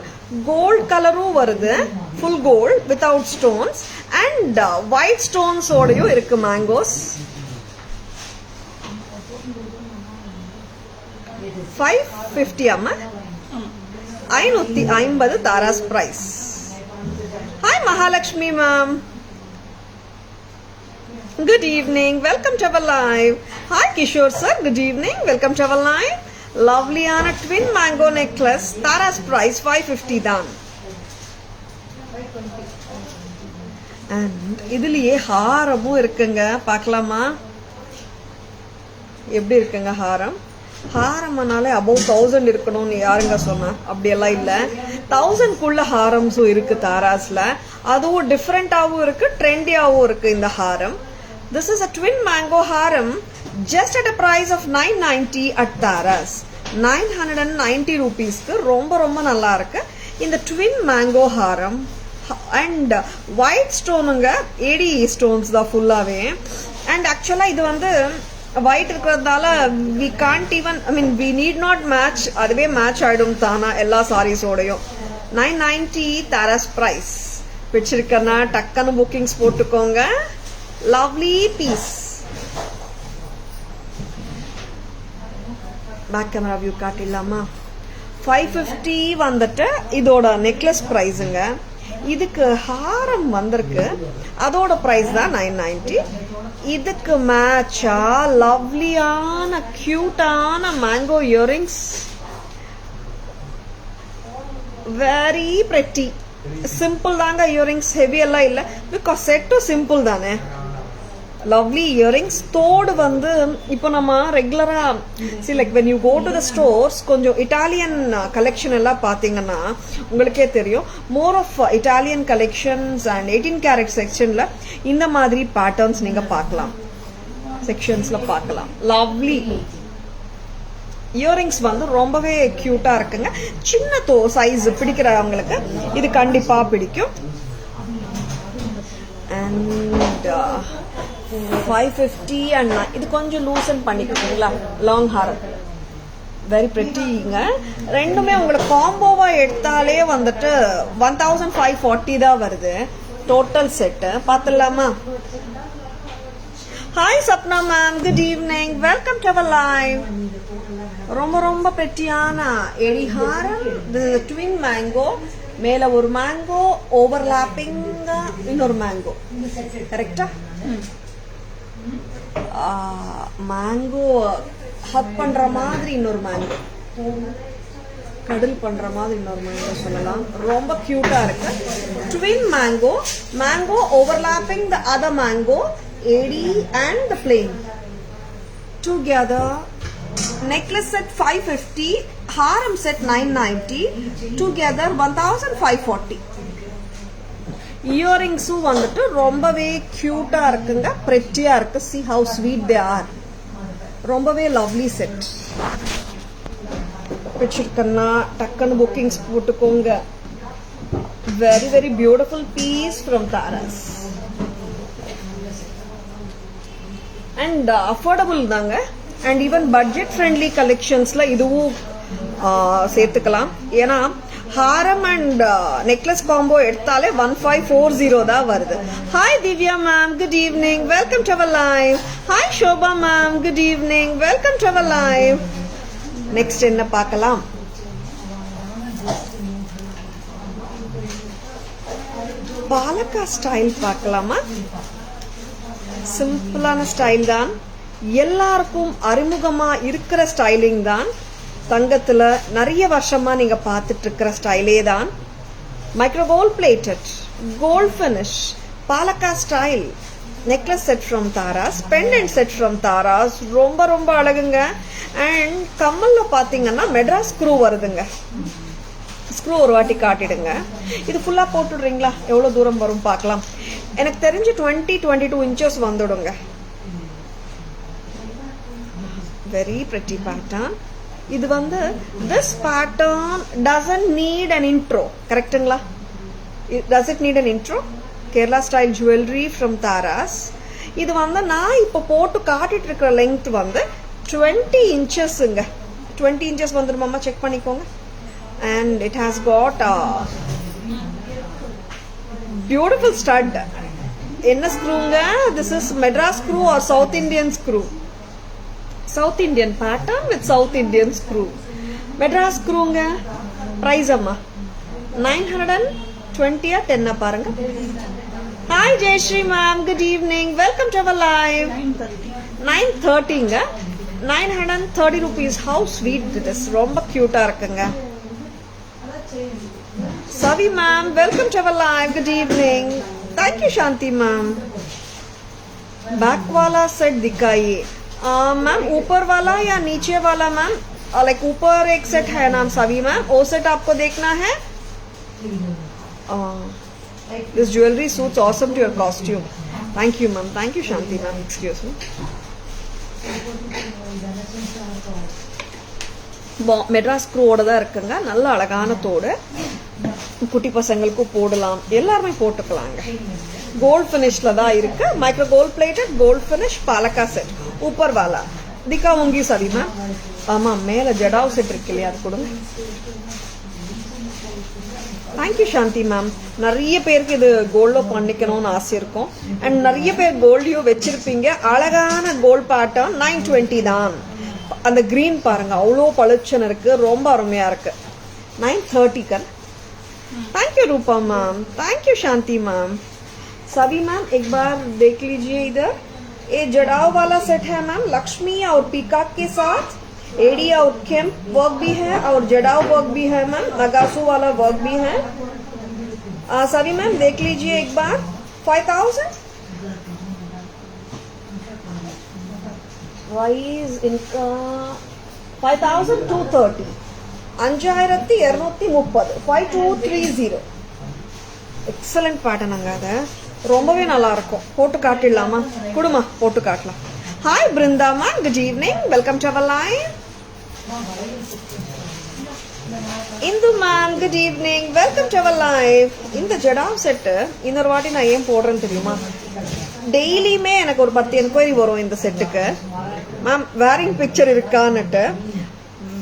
Gold color varudhu, full gold without stones, and white stones odayo irukku mangoes. 550 amma. 550 Tara's price. Hi Mahalakshmi ma'am. Good evening, welcome to our live. Hi Kishore sir, good evening, welcome to our live. Lovely ana twin mango necklace, Tara's price 550 dan. And idliye haaramum irukanga, paakalama. எப்படி இருக்குங்க ஹாரம்? ஹாரம்னாலே above 1000 இருக்கணும்னு யாருங்க சொன்னா? அப்படியெல்லாம் இல்லை. 1000க்குள்ள ஹாரம்ஸும் இருக்கு தாராஸ்ல. அதுவும் டிஃப்ரெண்டாகவும் இருக்கு, ட்ரெண்டியாகவும் இருக்கு இந்த ஹாரம். This is a twin mango haram just at a price of 990 at Taras. 990 ரூபீஸ்க்கு ரொம்ப ரொம்ப நல்லா இருக்கு இந்த ட்வின் மேங்கோ ஹாரம். அண்ட் ஒயிட் ஸ்டோனுங்க, ஏடி ஸ்டோன்ஸ் தான் ஃபுல்லாவே. அண்ட் ஆக்சுவலா இது வந்து ஒயிட் இருக்கிறதால we can't even, I mean we need not match, அதுவே மேட்ச் ஆயிடும் தானா எல்லா சாரீஸோடையும். 990 தாராஸ் பிரைஸ். பிடிச்சிருக்கனா டக்குன்னு புக்கிங்ஸ் போட்டுக்கோங்க. Lovely piece. Back camera view காட்டிடலாமா? 550 வந்துட்டு இதோட நெக்லஸ் பிரைஸுங்க. இதுக்கு ஹாரம் வந்திருக்கு, அதோட பிரைஸ் தான் 990. இதுக்கு மேட்சா லவ்லியான கியூட்டான mango earrings, very pretty. Simple தாங்க இயரிங்ஸ், ஹெவி எல்லாம் இல்லை, பிகாஸ் செட்டும் சிம்பிள் தானே. Lovely earrings. தோடு வந்து இப்போ நம்ம ரெகுலரா see like when you go to the stores, கொஞ்சம் இட்டாலியன் கலெக்ஷன் எல்லாம் பார்த்தீங்கன்னா உங்களுக்கே தெரியும். More of Italian collections and 18 carat செக்ஷன்ல இந்த மாதிரி பேட்டர்ன்ஸ் நீங்க பார்க்கலாம், செக்ஷன்ஸ்ல பார்க்கலாம். லவ்லி இயரிங்ஸ் வந்து ரொம்பவே கியூட்டா இருக்குங்க. சின்ன சைஸ் பிடிக்கிறவங்களுக்கு இது கண்டிப்பா பிடிக்கும். அண்ட் 550 அண்ட் இது கொஞ்சம் லூசன் பண்ணிக்கிறீங்களா, லாங் ஹாரம், வெரி பிரிட்டிங்க. ரெண்டுமே உங்களுக்கு காம்போவா எடுத்தாலே வந்துட்டு 1540 தான் வருது டோட்டல் செட்டு. பார்த்துடலாமா? Hi Sapna ma'am, good evening, welcome to our live. ரொம்ப ரொம்ப பிரிட்டியான எடி ஹாரம். இது ட்வின் மேங்கோ, மேல ஒரு மேங்கோ, ஓவர்லாப்பிங் இன்னொரு மேங்கோ, கரெக்டா? மேங்கோ ஹக் பண்ற மாதிரி இன்னொரு மேங்கோ, கடல் பண்ற மாதிரி இன்னொரு மேங்கோ சொல்லலாம். ரொம்ப கியூட்டா இருக்கு. Twin mango, mango overlapping the other mango, AD and the plain together. Necklace set 550, ஹாரம் செட் 990, டுகெதர் 1540. இயரிங்ஸும் வந்துட்டு ரொம்பவே கியூட்டா இருக்குங்க, பிரெட்டியா இருக்கு. see how sweet they are. ரொம்பவே லவ்லி செட். பிடிச்சிருக்கன்னா டக்குன்னு புக்கிங்ஸ் போட்டுக்கோங்க. Very very beautiful piece from Taras. And affordable தாங்க. அண்ட் ஈவன் பட்ஜெட் ஃப்ரெண்ட்லி கலெக்ஷன்ஸ்ல இதுவும் சேர்த்துக்கலாம். ஏன்னா ஹாரம் அண்ட் நெக்லஸ் காம்போ எடுத்தாலே 1540 தான் வருது. Hi Divya ma'am, good evening, welcome to our live. Hi Shobha ma'am, good evening, welcome to our live. Next என்ன பார்க்கலாம்? பாலக்கா ஸ்டைல் பார்க்கலாமா? சிம்பிளான ஸ்டைல் தான், எல்லாருக்கும் அறிமுகமா இருக்கிற ஸ்டைலிங் தான், தங்கத்துல நிறைய வருஷமா நீங்க பார்த்துட்டு இருக்கிற ஸ்டைலே தான். Micro gold plated gold finish palakka style necklace set from Tara's, pendant set from Taras, ரொம்ப ரொம்ப அழகுங்க. அண்ட் கம்மல்ல பாத்தீங்கன்னா மெட்ராஸ் ஸ்க்ரூ வருதுங்க. ஸ்க்ரூ ஒரு வாட்டி காட்டிடுங்க. இது ஃபுல்லா போட்டுடுறீங்களா? எவ்வளவு தூரம் வரும் பார்க்கலாம். எனக்கு தெரிஞ்சு 20-22 இன்ச்சஸ் வந்துடுங்க. Very pretty pattern. இது வந்து this pattern doesn't need an intro, கரெக்ட்டுங்களா? Does it need an intro? Kerala style jewellery from Tara's. இது வந்து நான் இப்போ போட்டு காட்டிட்டு இருக்கிற லெங்த் வந்து 20 இன்ச்சஸ்ங்க. 20 இன்ச்சஸ் வந்துருமாமா, செக் பண்ணிக்கோங்க. And it has got beautiful stud. என்ன ஸ்க்ரூங்க? This is Madras screw or South Indian screw. South Indian pattern with South Indian screw. Madras ஸ்க்ரூங்க. பிரைஸ் அம்மா 920 10 பாருங்க. Hi Jayashree ma'am, good evening. Welcome to our live. 930ங்க. 930 rupees. How sweet it is. ரொம்ப கியூட்டா இருக்குங்க. Savi ma'am, welcome to our live. Good evening. Thank you Shanti ma'am. Back वाला set दिखाइए ma'am. ऊपर वाला या नीचे वाला मैम? लाइक ऊपर एक सेट है नाम सभी मैम, वो सेट आपको देखना है. This jewelry suits awesome to your costume. Thank you ma'am. Thank you Shanti ma'am. Excuse me. Madras ஸ்க்ரூவோட தான் இருக்குங்க. நல்ல அழகான தோடு, குட்டி பசங்களுக்கு போடலாம், எல்லாருமே போட்டுக்கலாங்க. கோல்ட் फिनिशல தான் இருக்கு. Micro gold plated gold finish palakka set. ऊपर वाला दिखाऊंगी सभी मैम. ஆமா, மேல ஜடாவ் செட் இருக்கு இல்லையா, அது கொடுங்க. தேங்க்யூ சாந்தி மேம். நிறைய பேருக்கு இது கோல்டோ பண்ணிக்கணும்னு ஆசை இருக்கும். அண்ட் நிறைய பேர் கோல்டையும் வச்சிருப்பீங்க. அழகான கோல்ட் பேட்டர்ன் 920 தான். அந்த கிரீன் பாருங்க, அவ்வளோ பளிச்சுன்னு இருக்கு, ரொம்ப அருமையா இருக்கு. 930 thank you Rupa ma'am. Thank you Shanti ma'am. सभी मैम एक बार देख लीजिए इधर. ये जड़ाव वाला सेट है मैम, लक्ष्मी और पीकॉक के साथ. एडी और केम्प वर्क भी है और जड़ाव वर्क भी है मैम. नगासू वाला वर्क भी है. सभी मैम देख लीजिए एक बार. 5000 प्राइस इनका 5230. 5230. 5230. எக்ஸலண்ட் பேட்டர்னுங்க. அது ரொம்பவே நல்லா இருக்கும். போட்டு காட்டிடலாமா? குடுமா, போட்டு காட்டலாம். ஹாய் பிருந்தாமா, good evening. Welcome to our live. Indhu ma'am, good evening. Welcome to our live. இந்த ஜடாவ் செட்டு இன்னொரு வாட்டி நான் ஏன் போடுறேன்னு தெரியுமா? டெய்லியுமே எனக்கு ஒரு 10 என்கொயரி வரும் இந்த செட்டுக்கு. மேம் வேரிங் பிக்சர் இருக்கான்னுட்டு.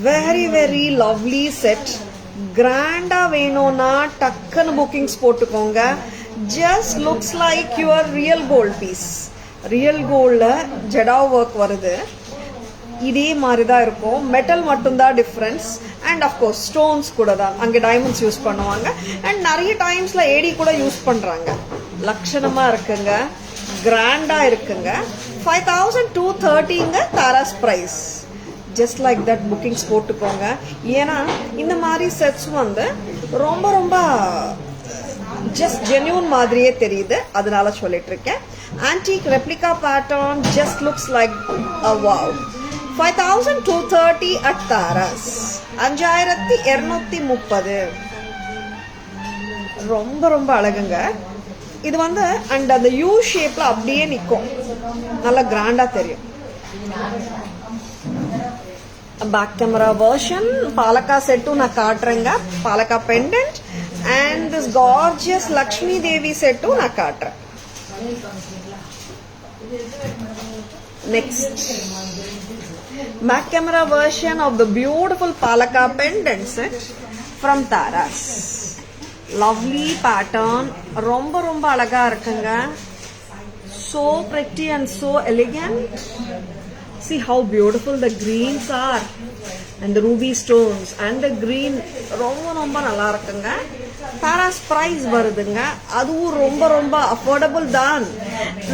Very very lovely set. கிராண்டா வேணும்னா டக்குன்னு புக்கிங்ஸ் போட்டுக்கோங்க. Just looks like your real gold piece. Real கோல்ட்ல ஜடாவ் ஒர்க் வருது. இதே மாதிரி தான் இருக்கும். மெட்டல் மட்டும்தான் டிஃப்ரென்ஸ். அண்ட் அஃப்கோர்ஸ் ஸ்டோன்ஸ் கூட தான். அங்கே டைமண்ட்ஸ் யூஸ் பண்ணுவாங்க. அண்ட் நிறைய டைம்ஸ்ல ஏடி கூட யூஸ் பண்றாங்க. லட்சணமா இருக்குங்க, கிராண்டா இருக்குங்க. 5230ங்க Taras price. Just like that bookings போட்டுக்கோங்க. ஏன்னா இந்த மாதிரி செட்ஸ் வந்து ரொம்ப ரொம்ப ஜஸ்ட் ஜென்யூன் மாதிரியே தெரியுது, அதனால சொல்லிட்டு இருக்கேன். Antique replica pattern just looks like wow. 5230 at Tara's. 5230. ரொம்ப ரொம்ப அழகுங்க. இது வந்து அண்ட் அந்த யூ ஷேப்ல அப்படியே நிற்கும், நல்லா கிராண்டா தெரியும். பேக் கேமரா வெர்ஷன் பாலக்கா செட்டும் நான் காட்டுறேங்க. Palakka pendant and this gorgeous Lakshmi Devi செட்டும் நான் காட்டுறேன். Next back camera version of the beautiful palakka pendant set from Taras. Lovely pattern, ரொம்ப ரொம்ப அழகா இருக்குங்க. So pretty and so elegant. See how beautiful the greens are. and the ruby stones and the green ரொம்ப நல்லா இருக்குங்க. தாராஸ் பிரைஸ் வருதுங்க, அதுவும் ரொம்ப அஃபோர்டபுள் தான்.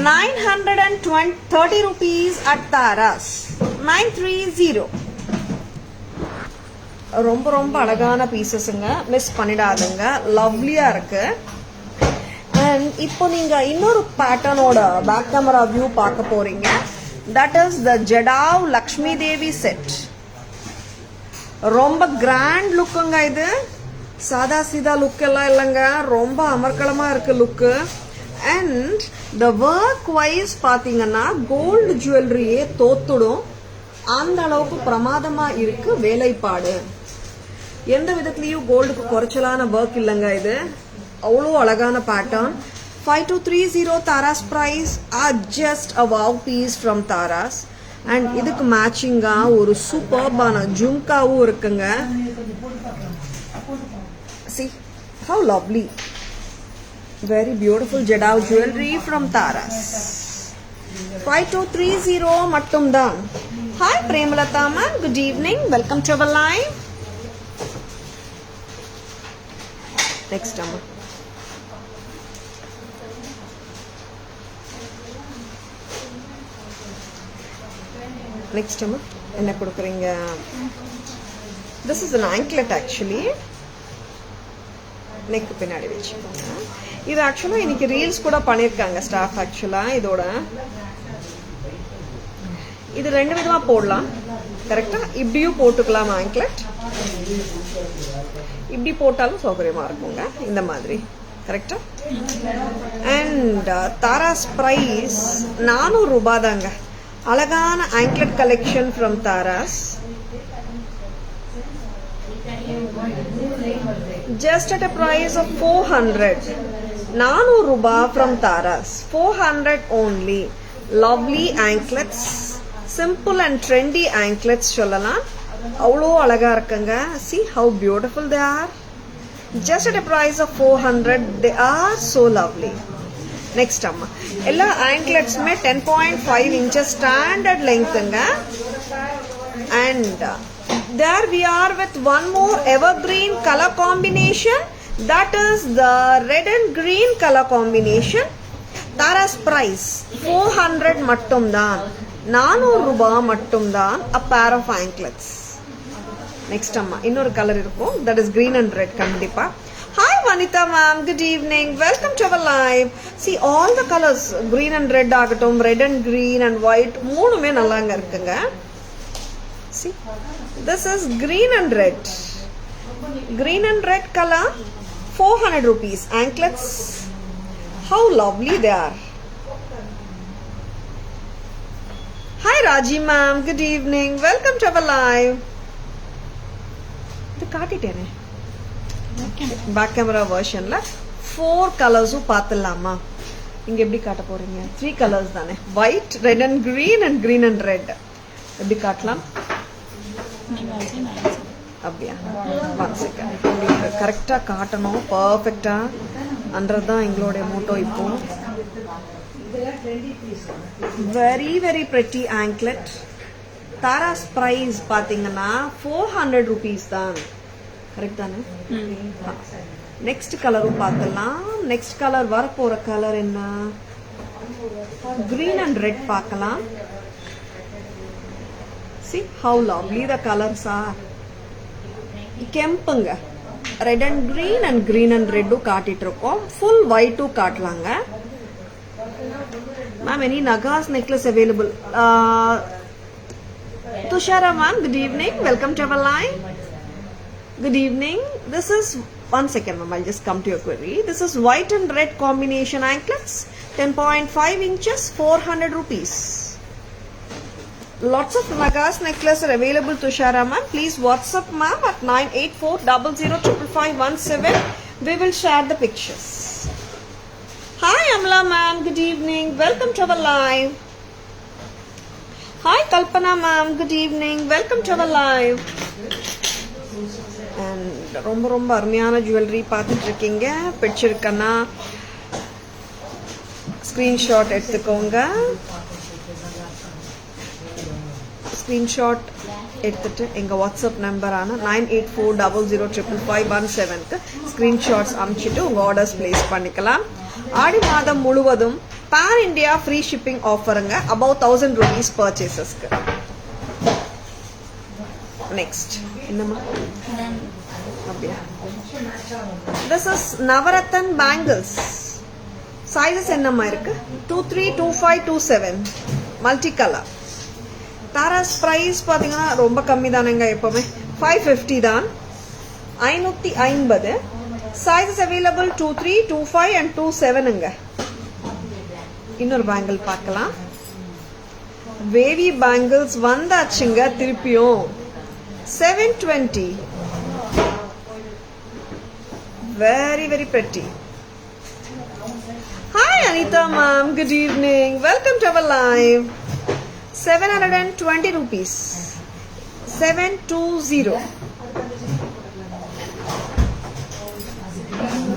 930 rupees at தாராஸ் 930. ரொம்ப அழகான பீசஸ்ங்க, மிஸ் பண்ணிடாதுங்க, லவ்லியா இருக்கு. அண்ட் இப்போ நீங்க இன்னொரு பேட்டர்னோட பேக் கேமரா வியூ பார்க்க போறீங்க. That is the jadau Lakshmi Devi set. ரொம்ப கிராண்ட் லுக்குங்க, இது சாதா சீதா லுக் எல்லாம் இல்லைங்க, ரொம்ப அமர்க்களமா இருக்கு லுக்கு. அண்ட் த ஒர்க் வைஸ் பாத்தீங்கன்னா கோல்டு ஜுவல்லரியே தோத்துடும், அந்த அளவுக்கு பிரமாதமா இருக்கு வேலைப்பாடு. எந்த விதத்திலயும் கோல்டுக்கு குறைச்சலான ஒர்க் இல்லைங்க, இது அவ்வளோ அழகான pattern. 5230 Taras price are just a wow piece from Taras. And இதுக்கு மேட்சிங்கா ஒரு சூப்பர்பான ஜும்காவும் இருக்குங்க. See how lovely, very beautiful jadav jewelry from Taras. 5230 மட்டும் தான். Hi Premalata ma'am, good evening, welcome to our live. Next amma, next amma என்ன கொடுக்குறீங்க? This is an anklet actually. Neck பின்னாடி வச்சுக்கோங்க. இது ஆக்சுவலா இன்னைக்கு ரீல்ஸ் கூட பண்ணிருக்காங்க ஸ்டாஃப். ஆக்சுவலா இதோட இது ரெண்டு விதமா போடலாம், கரெக்டா? இப்படியும் போட்டுக்கலாம் ஆங்க்லெட், இப்படி போட்டாலும் சௌகரியமா இருக்குங்க, இந்த மாதிரி, கரெக்டா? அண்ட் தாராஸ் பிரைஸ் 400 ரூபாய் தாங்க. அழகான anklet collection from Tara's. Just at a price of 400. 400 ரூபாய் from Taras. 400 only. Lovely anklets. Simple and trendy anklets சொல்லலாம். அவ்வளோ அழகா இருக்குங்க. See how beautiful they are. Just at a price of 400. They are so lovely. Next அம்மா, எல்லா ankletsமே 10.5 inches standard lengthங்க. And there we are with one more evergreen color combination, that is the red and green color combination. Taras price 400 மட்டும் தான். 400 ரூபாய் மட்டும் தான் a pair of anklets. Next அம்மா இன்னொரு colour இருக்கும், that is green and red கண்டிப்பா. Hi Vanitha ma'am, good evening, welcome to our live. See all the colors, green and red ஆகட்டும், red and green and white, மூணுமே நல்லாங்க இருக்குங்க. See, this is green and red. Green and red color, 400 rupees. Anklets, how lovely they are. Hi Raji ma'am, good evening, welcome to our live. இது காட்டிட்டேனே back camera வெர்ஷன்ல 4 கலர்ஸும் பார்த்துடலாமா? இங்க எப்படி காட்ட போறீங்க? 3 colours தானே, white, red and green and green and red. எப்படி காட்டலாம்? அப்படியா? ஒன் செகண்ட், உங்களுக்கு கரெக்டா காட்டணும், பர்ஃபெக்டா அன்றதுதான் எங்களுடைய மோட்டோ. இப்போ very pretty anklet. Taras price பாத்தீங்கன்னா 400 rupees தான், கரெக்ட் தானே? நெக்ஸ்ட் கலரும் பார்க்கலாம். நெக்ஸ்ட் கலர் வரப்போற கலர் என்ன? கிரீன் அண்ட் ரெட் பார்க்கலாம். See how lovely the colors are. கெம்புங்க, red and green and green and ரெட்டும் காட்டிட்டு இருக்கோம். ஃபுல் ஒயிட்டும் காட்டலாங்க. Ma'am any nakas necklace available? Thushara ma'am, good evening, welcome to our live. Good evening. This is, one second ma'am, I'll just come to your query. This is white and red combination anklets, 10.5 inches, 400 rupees. Lots of Nagas necklace are available to Shara ma'am. Please WhatsApp ma'am at 984005517. We will share the pictures. Hi Amla ma'am, good evening. Welcome to our live. Hi Kalpana ma'am, good evening. Welcome to our live. And ரொம்ப அருமையான jewellery பார்த்துட்டு இருக்கீங்க. பிடிச்சிருக்கனா screenshot எடுத்துக்கோங்க. Screenshot எடுத்துட்டு எங்கள் WhatsApp நம்பரான 9840055517க்கு screenshots அனுப்பிச்சிட்டு உங்கள் orders place பண்ணிக்கலாம். ஆடி மாதம் முழுவதும் பேன் இண்டியா ஃப்ரீ ஷிப்பிங் ஆஃபருங்க above 1000 rupees பர்ச்சேசஸ்க்கு. நெக்ஸ்ட் என்னம்மா அப்படியா, this is navratan bangles. Sizes என்னம்மா இருக்கு? 23, 25, 27 மல்டி கலர். தாராஸ் ப்ரைஸ் பார்த்தீங்கன்னா ரொம்ப கம்மி தானேங்க, எப்போவுமே 550 தான், 550. Sizes available 23, 25 and 27ங்க. இன்னொரு பேங்கிள் பார்க்கலாம். வேவி பேங்கிள்ஸ் வந்தாச்சுங்க திருப்பியும் 720. Very very pretty. Hi Anita ma'am, good evening. Welcome to our live. 720 rupees. 720.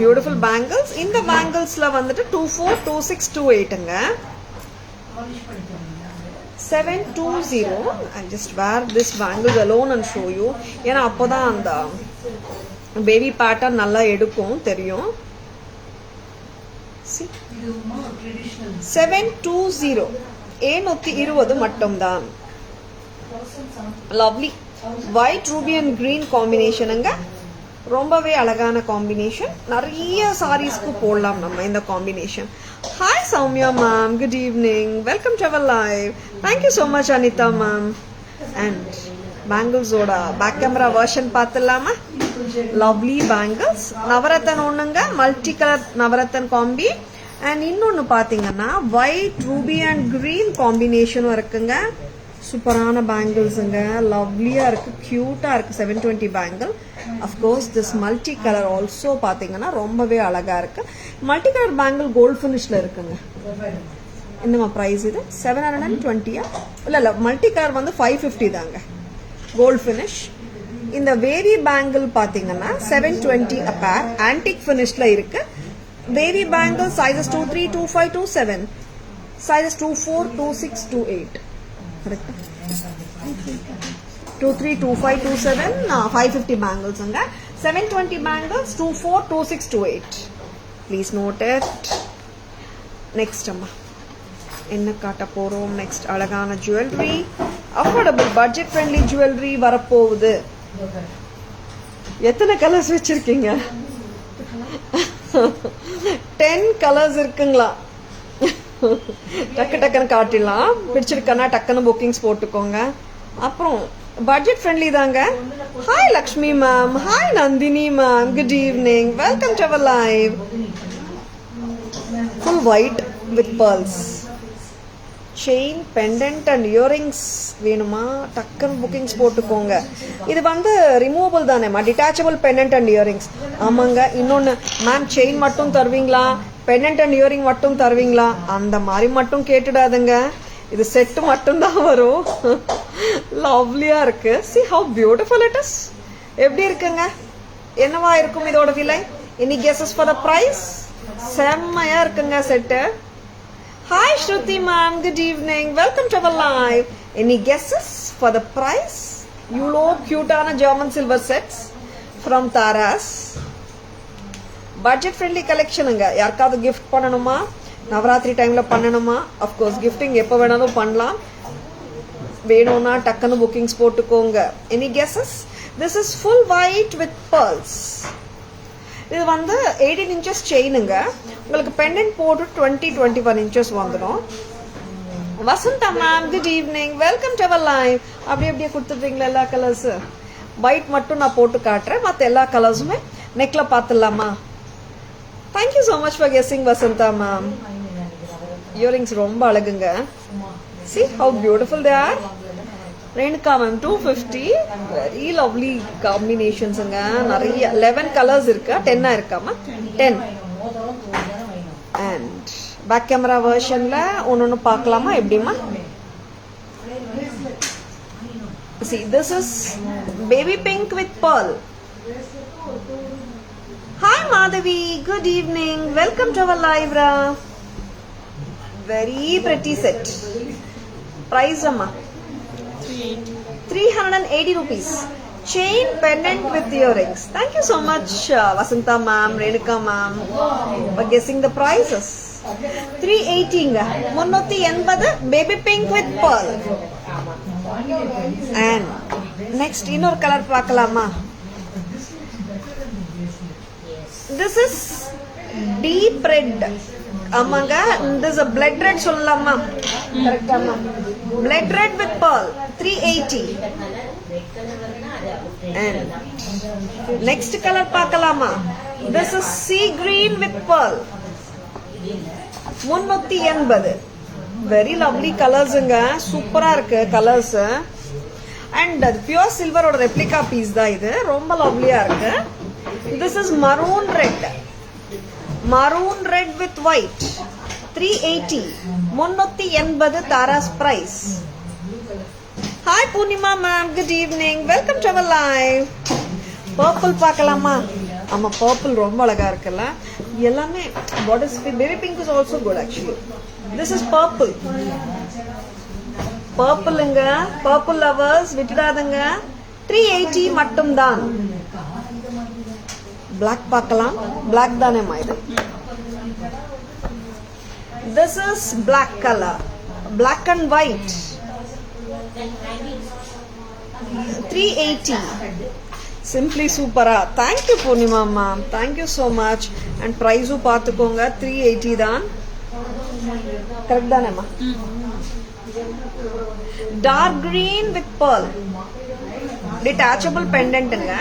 Beautiful bangles. In the bangles la vandu 24, 26, 28ங்க. 720. I'll just wear this bangles alone and show you. ஏன்னா அப்போதான் அந்த baby pattern நல்லா எடுக்கும் தெரியும். 720. 720 மட்டும்தான். Lovely white ruby and green காம்பினேஷனுங்க. ரொம்பவே அழகான காம்பினேஷன். நிறைய சாரீஸ்க்கு போடலாம் நம்ம இந்த combination. Hi Soumya ma'am, good evening. Welcome to our live. Thank you so much Anitha ma'am. And பேங்கிள்ஸோட பேக் கேமரா வெர்ஷன் பார்த்துடலாமா? Lovely bangles. நவரத்தன் ஒன்றுங்க, multi colour navratan combi. And இன்னொன்று பார்த்தீங்கன்னா ஒயிட் ரூபி அண்ட் கிரீன் காம்பினேஷனும் இருக்குங்க. சூப்பரான பேங்கிள்ஸுங்க, லவ்லியாக இருக்குது, க்யூட்டாக இருக்குது. 720 bangle. Of course this multi colour also பார்த்தீங்கன்னா ரொம்பவே அழகாக இருக்குது. மல்டி கலர் பேங்கிள் கோல்டு ஃபினிஷில் இருக்குங்க. என்னம்மா ப்ரைஸ் இது? 720. இல்லை மல்டி கலர் வந்து 550 தாங்க, கோல்டு ஃபினிஷ். இந்த வேவி பேங்கிள் பார்த்தீங்கன்னா 720 a pair, ஆன்டிக் ஃபினிஷில் இருக்குது. Baby bangles sizes 23, 25, 27. Sizes 24, 26, 28. Correct? 23, 25, 27. 550 bangles. 720 bangles, 24, 26, 28. Please note it. Next amma. என்ன காட்ட போறோம்? நெக்ஸ்ட் அழகான jewellery, affordable budget friendly jewellery வரப்போகுது. எத்தனை கலர்ஸ் வச்சிருக்கீங்க? 10 கலர்ஸ் இருக்குங்களா? டக்குன்னு காட்டிடலாம். பிடிச்சிருக்கனா டக்குன்னு புக்கிங்ஸ் போட்டுக்கோங்க. அப்புறம் பட்ஜெட் ஃப்ரெண்ட்லி தாங்க. Hi Lakshmi ma'am, hi Nandini ma'am, good evening. Welcome to our live. Full white with pearls. Chain, pendant and earrings வேணுமா? டக்குன்னு புக்கிங்ஸ் போட்டுக்கோங்க. இது வந்து ரிமூவபிள் தானேம்மா, டிட்டாச்சபிள் பெண்டன்ட் அண்ட் இயரிங்ஸ். ஆமாங்க. இன்னொன்று மேம், செயின் மட்டும் தருவீங்களா, பெண்டன்ட் அண்ட் இயரிங் மட்டும் தருவீங்களா? அந்த மாதிரி மட்டும் கேட்டுடாதுங்க. இது செட்டு மட்டும்தான் வரும். லவ்லியா இருக்கு. See how beautiful it is. எப்படி இருக்குங்க? என்னவா இருக்கும் இதோட விலை? Any guesses for the price? செம்மையா இருக்குங்க set. Hi Shruti ma'am, good evening. Welcome to our live. Any guesses for the price? You know, cute German silver sets from Taras. Budget friendly collection anga. யாருக்காவது gift பண்ணணுமா? நவராத்திரி டைம்ல பண்ணணுமா? of course gifting எப்ப வேணாலும் பண்ணலாம். வேணும்னா டக்குன்னு bookings போட்டுக்கோங்க. Any guesses? This is full white with pearls. இது வந்து 18 inches செயினுங்க. உங்களுக்கு பெண்டன்ட் போட்டு 20-21 inches வந்துடும். Vasantha ma'am, good evening. Welcome to our live. அப்படியே கொடுத்துருவீங்களா எல்லா கலர்ஸ்? ஒயிட் மட்டும் நான் போட்டு காட்டுறேன், மற்ற எல்லா கலர்ஸுமே நெக்ல பார்த்துடலாமா? Thank you so much for guessing Vasantha ma'am. Earrings ரொம்ப அழகுங்க. See how beautiful they are. Renuka ma'am 250. Very lovely காம்பினேஷன்ஸுங்க. நிறைய 11 கலர்ஸ் இருக்கு. 10 இருக்காமா? 10. அண்ட் பேக் கேமரா வெர்ஷன்ல ஒன்னு பார்க்கலாமா? எப்படிமா? See, this is baby pink with pearl. Hi Madhavi, good evening. Welcome to our live. Very pretty set. Price amma 380. 380 rupees. Chain pendant with earrings. Thank you so much, Vasanta ma'am, Renuka ma'am, for guessing the prices. 380 380 baby pink with pearl. And next இன்னொரு colour பார்க்கலாமா? This is deep red. ஆமாங்க, this is a blood red சொல்லலாமா? கரெக்டாமா? Blood red with pearl 380. And next color பார்க்கலாமா? This is sea green with pearl 380. Very lovely colors-ங்க, சூப்பரா இருக்கு colors. And pure silver ஓட replica piece தான் இது, ரொம்ப lovely-ஆ இருக்கு. This is maroon red. Maroon red with white 380. 380 Tara's price. Hi Purnima ma'am, good evening. Welcome to our live. Purple பார்க்கலாமா? ஆமா, purple ரொம்ப அழகா இருக்குல்ல. எல்லாமே what is baby pink is also good actually. This is purple. Purple-ங்க, purple lovers விட்டுடாதங்க. 380 மட்டும் தான். Black பார்க்கலாம். Black தானேமா இது? This is black color. Black and white. 380. Simply super. Thank you Purnima ma'am. Thank you so much. And price பார்த்துக்கோங்க, 380 தான். Correct தானேமா? Dark green with pearl. Detachable pendant-ங்க.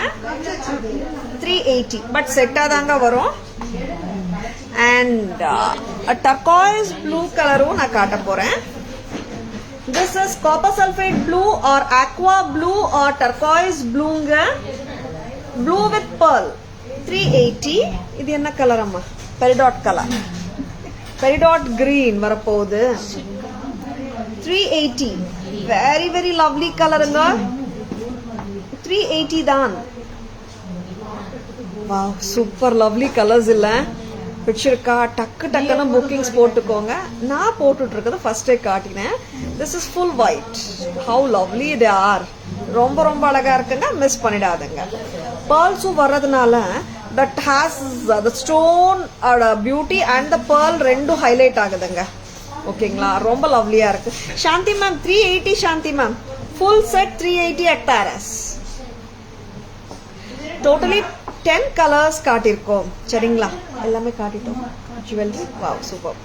380. But set தாங்க வரும். And a turquoise blue color-உம் நான் காட்ட போறேன். This is copper sulfate blue or aqua blue or turquoise blue-ங்க. Blue with pearl 380. இது என்ன கலர் அம்மா? peridot color. peridot green வரப்போகுது. 380. Very very lovely color-ங்க. 380 தான். Wow, super lovely colors இல்ல? பிடிச்சிருக்கா? டக்கு டக்குன்னு புக்கிங்ஸ் போட்டுக்கோங்க. நான் போட்டுட்டு இருக்கிறது ஃபர்ஸ்ட் டே காட்டினேன். This is full white. How lovely they are. ரொம்ப ரொம்ப அழகா இருக்குங்க, மிஸ் பண்ணிடாதீங்க. pearls-உம் வர்றதுனால that has the stone beauty and the pearl ரெண்டும் ஹைலைட் ஆகுதுங்க. ஓகேங்களா? ரொம்ப லவ்லியா இருக்கு. Shanthi ma'am 380. Shanthi ma'am full set 380 at Taras. Totally 10 colors காட்டிருக்கோம். சரிங்களா? எல்லாமே காட்டிட்டோம். Jewellery wow super.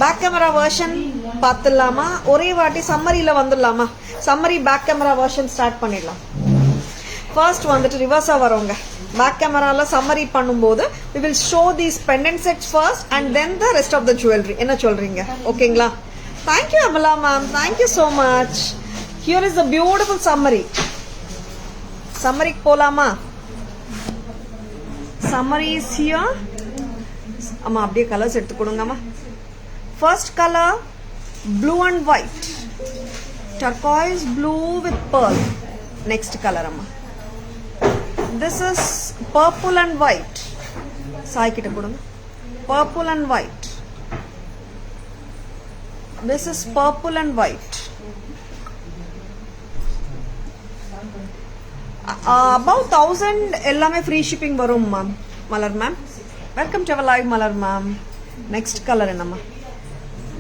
Back camera version பார்த்துடலாமா? ஒரே வாட்டி சம்மரியில வந்துடலாமா? Summary back camera version start பண்ணிடலாம். ஃபர்ஸ்ட் வந்துட்டு ரிவர்ஸா வரோங்க. பேக் கேமரால சம்மரி பண்ணும்போது we will show these pendant sets first and then the rest of the jewelry. என்ன சொல்றீங்க? ஓகேங்களா? Thank you Amala ma'am. Thank you so much. Here is a beautiful summary. சம்மரிக்கு போலாமா? Summary is here. அம்மா அப்படியே colours எடுத்து கொடுங்கம்மா. First color blue and white. Turquoise blue with pearl. Next color amma. This is purple and white. Sai kitta kodunga. Purple and white. This is purple and white. About 1000 எல்லாமே free shipping வரும் ma'am. Malar ma'am. Welcome to our live Malar ma'am. Next color என்னம்மா?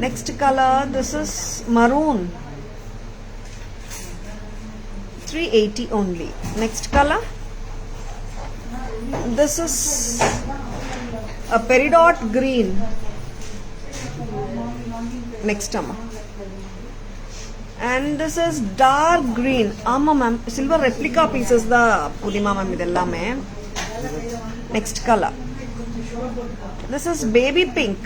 Next color, this is maroon. 380 only. Next color. This is a peridot green. Next amma. And this is dark green. Amma ma'am, silver replica pieces da Purnima ma'am idellame. Next color. This is baby pink.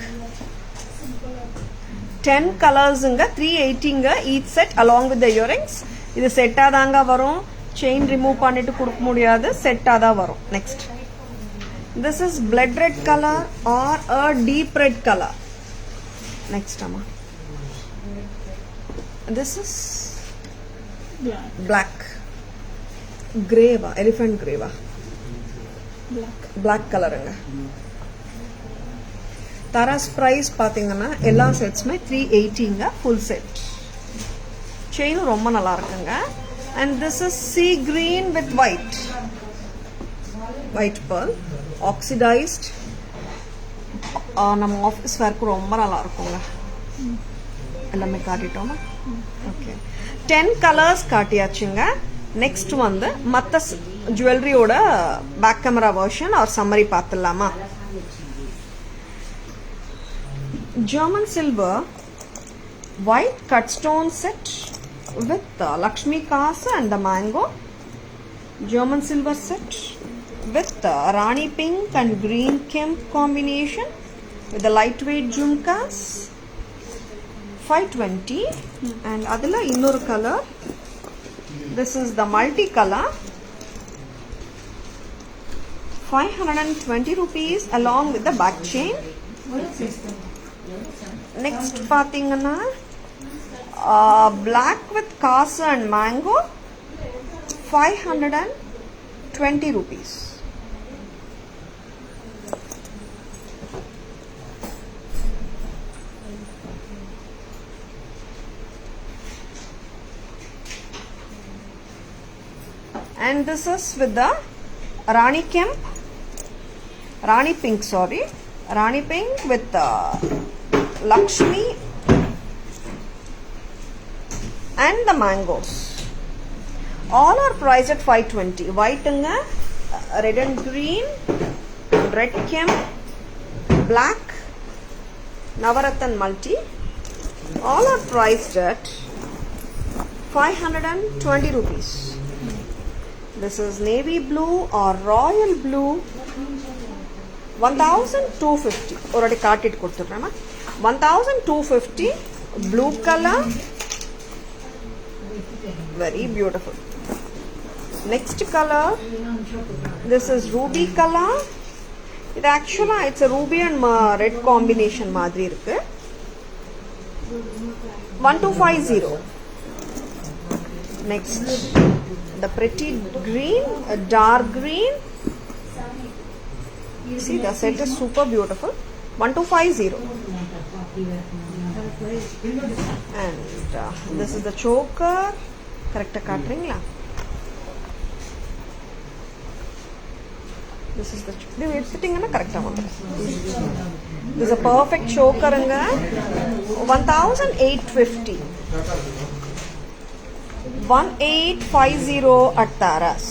10 colors inga 380 inga each set along with the earrings. இது செட்டா தாங்க வரும். Chain remove பண்ணிட்டு கொடுக்க முடியாது, செட்டா தான் வரும். Next this is blood red color or a deep red color. Next amma. This is black. Grey va, elephant grey va. Black color anga. Tara's price பாத்தீங்கன்னா எல்லா செட்ஸ்மே 380ங்க full set. செயின் ரொம்ப நல்லா இருக்குங்க. And this is sea green with white pearl, oxidized. நம்ம office வேர்க்கு ரொம்ப நல்லா இருக்குங்க. எல்லாமே காட்டிட்டோமா? ஓகே, 10 கலர்ஸ் காட்டியாச்சுங்க. நெக்ஸ்ட் வந்து மற்ற ஜுவல்லரியோட back camera version or summary பார்த்துடலாமா? German silver white cut stone set with Lakshmi Kasa and the mango. German silver set with Rani pink and green kemp combination with the lightweight jhumkas. 520. And adula innoru color. This is the multicolor. 520 rupees along with the back chain. Next pathingana black with kasa and mango, 520 rupees. And this is with the Rani pink with Lakshmi and the mangoes. All are priced at 520. White anga, red and green, red kemp, black, Navarathan multi. All are priced at 520 rupees. This is navy blue or royal blue. 1250. Already carted kodthurrama. 1250 blue color. Very beautiful. Next color, this is ruby color. It actually it's a ruby and red combination madri irukku. 1250. Next, the pretty green, a dark green. See, the set is super beautiful. 1250. And this is the choker. Correct cutting la. This is the fitting and correct amount. This is a perfect choker anga. 1850. 1850 at Taras.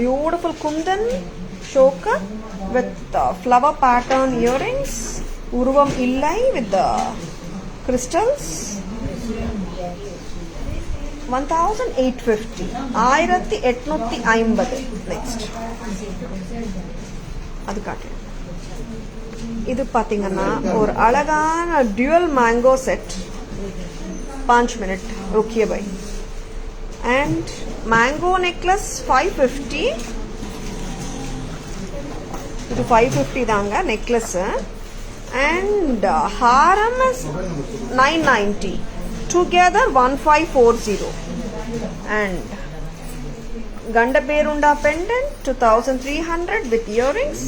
Beautiful kundan choker with flower pattern earrings. Uruvam illai with the crystals. 1850. 1850. Next. அது காட்டு. இது பாத்தீங்கன்னா ஒரு அழகான dual mango set. 5 minute. Okay, bye. And mango necklace 550. It is 550 danga necklace. And haram is 990. Together 1540. And Ganda Perunda pendant 2300 with earrings.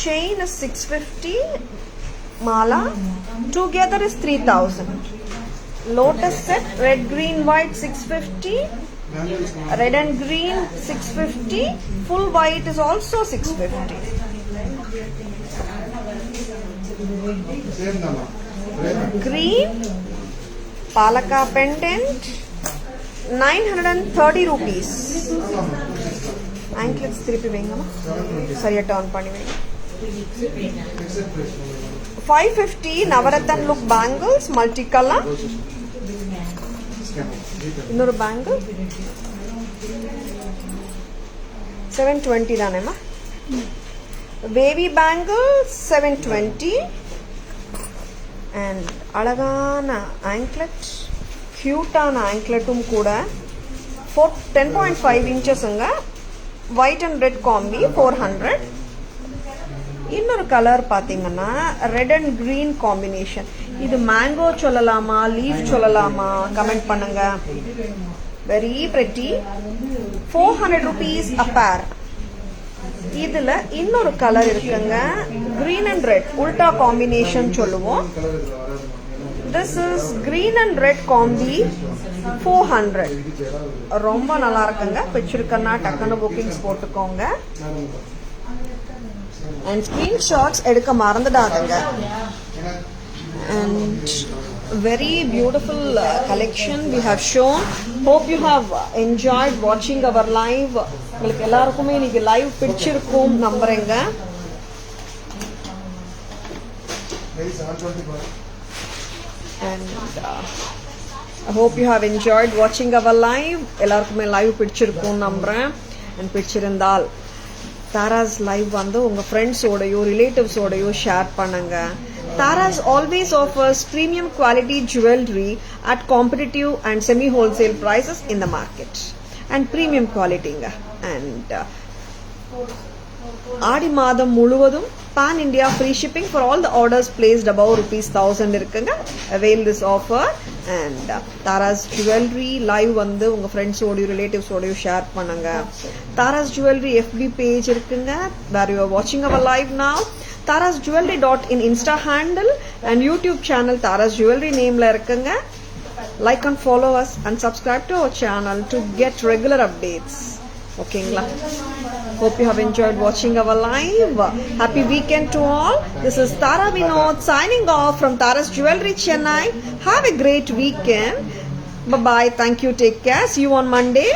Chain is 650. Mala together is 3000. Lotus set red green white 650. Red and green 650. Full white is also 650. Green Palaka pendant 930 rupees. Anklets திருப்பி வைங்கம்மா. சரியா turn பண்ணி வைங்க. 550 Navarathan look bangles multicolor. இன்னொரு bangle 720 தானேம்மா. Wavy bangles 720. And அழகான anklet, cute ஆன ankletum கூட 10.5 inches ங்க. White and red combi 400. இன்னொரு கலர் பாத்தீங்கன்னா ரெட் அண்ட் கிரீன் காம்பினேஷன். இது மேங்கோ சொல்லலாமா லீஃப் சொல்லலாமா கமெண்ட் பண்ணுங்க. Very pretty. 400 rupees a pair. இதுல இன்னொரு கலர் இருக்குங்க. கிரீன் அண்ட் ரெட் உல்டா காம்பினேஷன் சொல்லுவோம். This is green and red combi 400. ரொம்ப நல்லா இருக்குங்க. பிடிச்சிருக்கன்னா டக்குன்னு புக்கிங்ஸ் போட்டுக்கோங்க. And screenshots எடுக்க மறந்துடாதீங்க. And very beautiful collection we have shown. Hope you have enjoyed watching our live. உங்களுக்கு எல்லாருக்குமே இன்னைக்கு லைவ் பிடிச்சிருக்கும் நம்புறேங்க. And I hope you have enjoyed watching our live. எல்லாருக்குமே லைவ் பிடிச்சிருக்கும் நம்புறேன். And பிடிச்சிருந்தால் தாராஸ் லைவ் வந்து உங்க ஃப்ரெண்ட்ஸோடயோ ரிலேட்டிவ்ஸோடயோ ஷேர் பண்ணுங்க. Taras always offers premium quality jewelry at competitive and semi-wholesale prices in the market. And premium quality. And ஆடி மாதம் முழுவதும் pan India free shipping for all the orders placed above ₹1000 இருக்குங்க. Avail this offer. And Taras Jewelry live வந்து உங்க ஃப்ரெண்ட்ஸோடயோ ரிலேட்டிவ்ஸோடயோ share பண்ணுங்க. Taras Jewelry FB page இருக்குங்க, where you are watching our live now. tarasjewelry.in Insta handle and YouTube channel Taras Jewelry nameல இருக்குங்க. Like and follow us and subscribe to our channel to get regular updates. ஓகேங்களா? Hope you have enjoyed watching our live. Happy weekend to all. This is Tara Vinod signing off from Taras Jewelry Chennai. Have a great weekend. Bye bye. Thank you. Take care. See you on Monday.